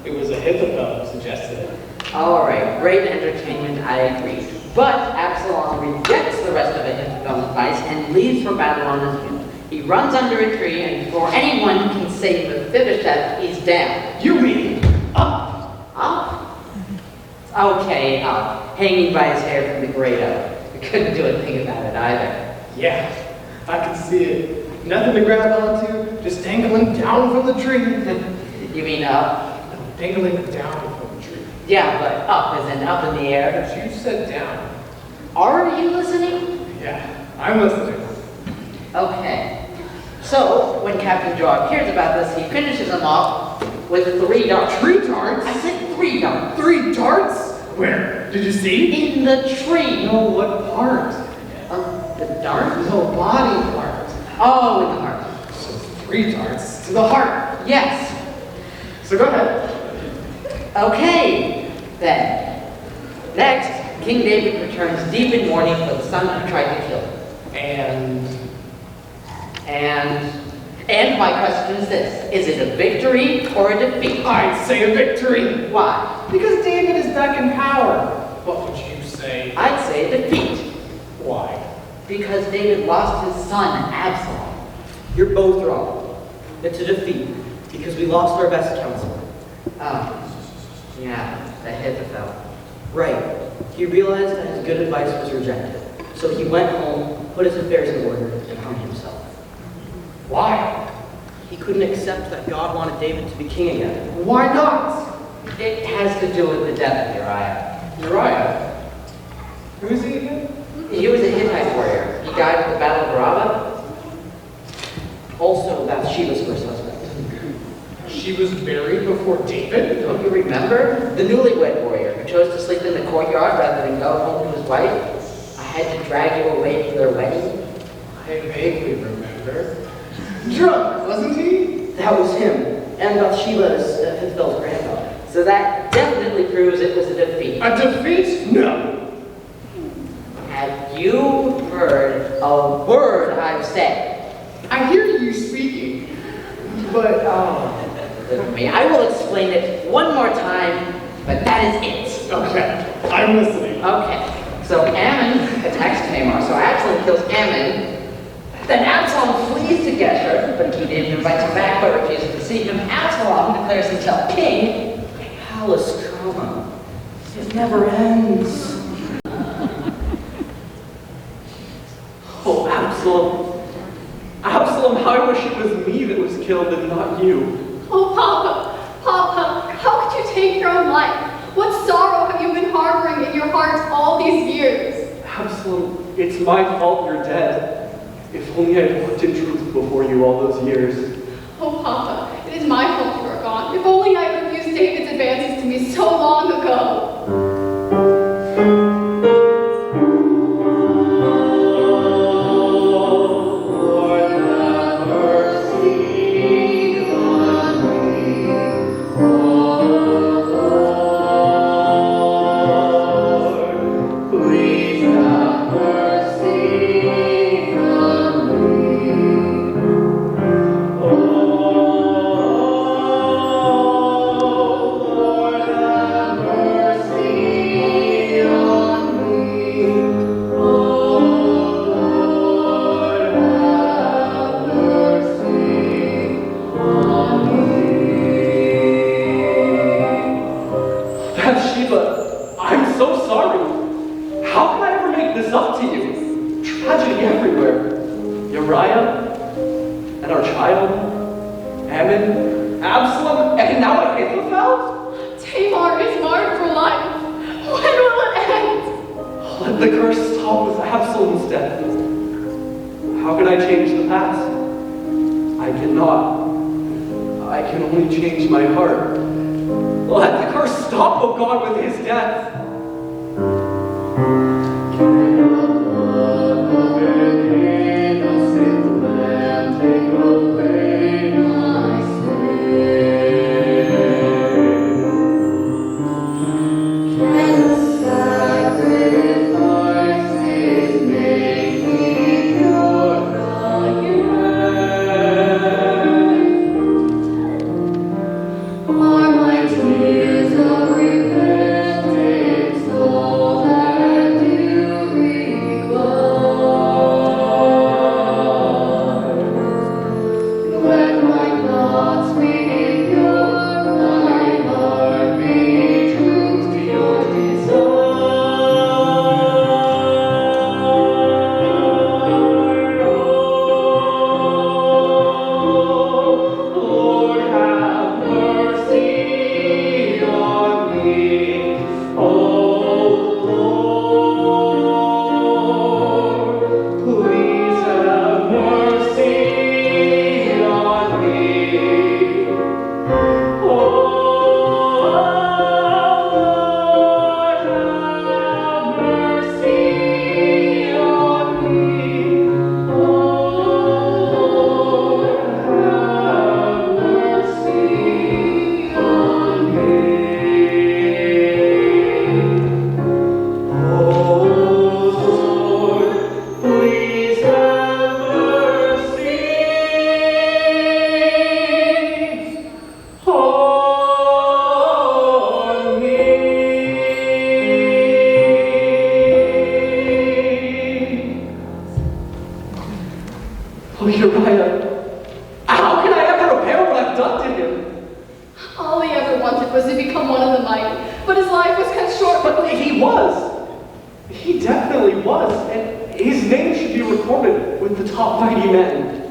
Speaker 18: It was Ahithophel who suggested it.
Speaker 4: All right, great entertainment, I agree. But Absalom rejects the rest of Ahithophel's advice and leaves for battle on his mule. He runs under a tree, and before anyone can save Mephibosheth, he's down.
Speaker 18: You mean up?
Speaker 4: Up? Okay, up. Hanging by his hair from the great oak. We couldn't do a thing about it either.
Speaker 18: Yeah, I can see it. Nothing to grab onto, just dangling down from the tree.
Speaker 4: You mean up?
Speaker 18: No, dangling down from the tree.
Speaker 4: Yeah, but up as in up in the air.
Speaker 18: But you said down.
Speaker 4: Are you listening?
Speaker 18: Yeah, I'm listening.
Speaker 4: Okay. So, when Captain Joab hears about this, he finishes him off with 3 darts.
Speaker 18: 3 darts?
Speaker 4: I said 3 darts.
Speaker 18: 3 darts? Where? Did you see?
Speaker 4: In the tree.
Speaker 18: No, what part?
Speaker 4: The dart?
Speaker 18: No, body part.
Speaker 4: Oh, in the heart.
Speaker 18: So 3 darts to the heart.
Speaker 4: Yes.
Speaker 18: So go ahead.
Speaker 4: Okay, then. Next, King David returns deep in mourning for the son who tried to kill him. And my question is this: is it a victory or a defeat?
Speaker 18: I'd say a victory.
Speaker 4: Why?
Speaker 18: Because David is back in power. What would you say?
Speaker 4: I'd say a defeat.
Speaker 18: Why?
Speaker 4: Because David lost his son, Absalom.
Speaker 17: You're both wrong. It's a defeat, because we lost our best counselor.
Speaker 4: Oh, yeah, Ahithophel.
Speaker 17: Right. He realized that his good advice was rejected. So he went home, put his affairs in order, and hung himself.
Speaker 18: Why?
Speaker 17: He couldn't accept that God wanted David to be king again.
Speaker 18: Why not?
Speaker 4: It has to do with the death of Uriah.
Speaker 18: Uriah? Who is he again?
Speaker 4: He was a Hittite warrior. He died at the Battle of Rabbah.
Speaker 17: Also, Bathsheba's first husband.
Speaker 18: She was buried before David?
Speaker 4: Don't you remember? The newlywed warrior who chose to sleep in the courtyard rather than go home to his wife? I had to drag you away for their wedding.
Speaker 18: I vaguely remember.
Speaker 5: Drunk, wasn't he?
Speaker 4: That was him, and Bathsheba's Ahithophel's granddaughter. So that definitely proves it was a defeat.
Speaker 18: A defeat? No.
Speaker 4: Have you heard a word I've said?
Speaker 5: I hear you speaking, but
Speaker 4: I will explain it one more time, but that is it.
Speaker 18: Okay, I'm listening.
Speaker 4: Okay, so Ammon attacks Tamar, so Absalom kills Ammon. Then Absalom flees to Geshur, but he didn't invite him back by refusing to see him. Absalom declares himself king. Palace drama. It never ends.
Speaker 9: Oh, Absalom. Absalom, how I wish it was me that was killed and not you.
Speaker 8: Oh, Papa, how could you take your own life? What sorrow have you been harboring in your heart all these years?
Speaker 9: Absalom, it's my fault you're dead. If only I'd walked in truth before you all those years.
Speaker 8: Oh, Papa, it is my fault you are gone. If only I had refused David's advances to me so long ago.
Speaker 9: Uriah, and our child, Ammon, Absalom, and now Ahithophel?
Speaker 8: Tamar is marked for life. When will it end?
Speaker 9: Let the curse stop with Absalom's death. How can I change the past? I cannot. I can only change my heart. Let the curse stop, O God, with his death. Oh, Uriah, how can I ever repair what I've done to him?
Speaker 8: All he ever wanted was to become one of the mighty, but his life was cut short.
Speaker 9: But he was. He definitely was. And his name should be recorded with the top mighty men.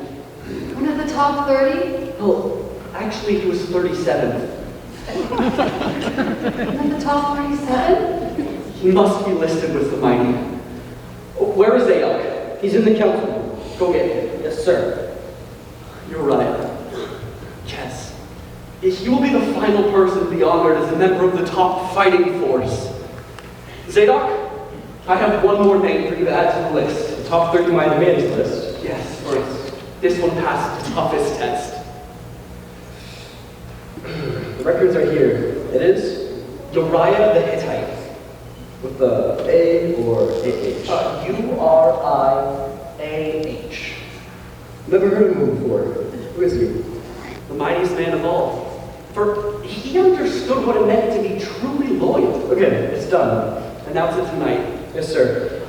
Speaker 8: One of the top 30?
Speaker 9: Oh, actually, he was 37th.
Speaker 8: One of the top 37?
Speaker 9: He must be listed with the mighty. Where is Zadok?
Speaker 2: He's in the council room.
Speaker 9: Go get him.
Speaker 2: Yes, sir.
Speaker 9: Uriah. Yes. He will be the final person to be honored as a member of the top fighting force. Zadok, I have one more name for you to add to the list.
Speaker 2: The top 30 my demands list.
Speaker 9: Yes, or this one passed the toughest test.
Speaker 2: The records are here. It is
Speaker 9: Uriah the Hittite.
Speaker 2: with the A or AH.
Speaker 9: U-R-I-A-H.
Speaker 2: Never heard of him before. Who is he?
Speaker 9: The mightiest man of all. For he understood what it meant to be truly loyal.
Speaker 2: Okay, it's done.
Speaker 9: Announce it tonight.
Speaker 2: Yes, sir.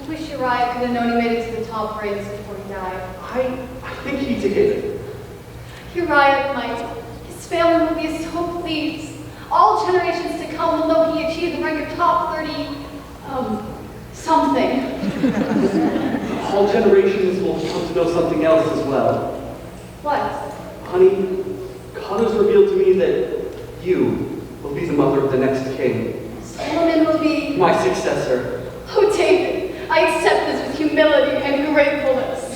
Speaker 8: I wish Uriah could have known he made it to the top ranks before he died.
Speaker 9: I think he did it.
Speaker 8: Uriah might. His family will be so pleased. All generations to come will know he achieved the rank of top 30, something.
Speaker 9: All generations will come to know something else as well.
Speaker 8: What?
Speaker 9: Honey, God has revealed to me that you will be the mother of the next king.
Speaker 8: Solomon will be...
Speaker 9: My successor.
Speaker 8: Oh, David, I accept this with humility and gratefulness.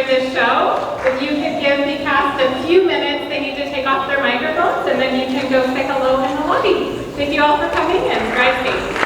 Speaker 1: This show. If you could give the cast a few minutes, they need to take off their microphones, and then you can go say hello in the lobby. Thank you all for coming, and drive safe.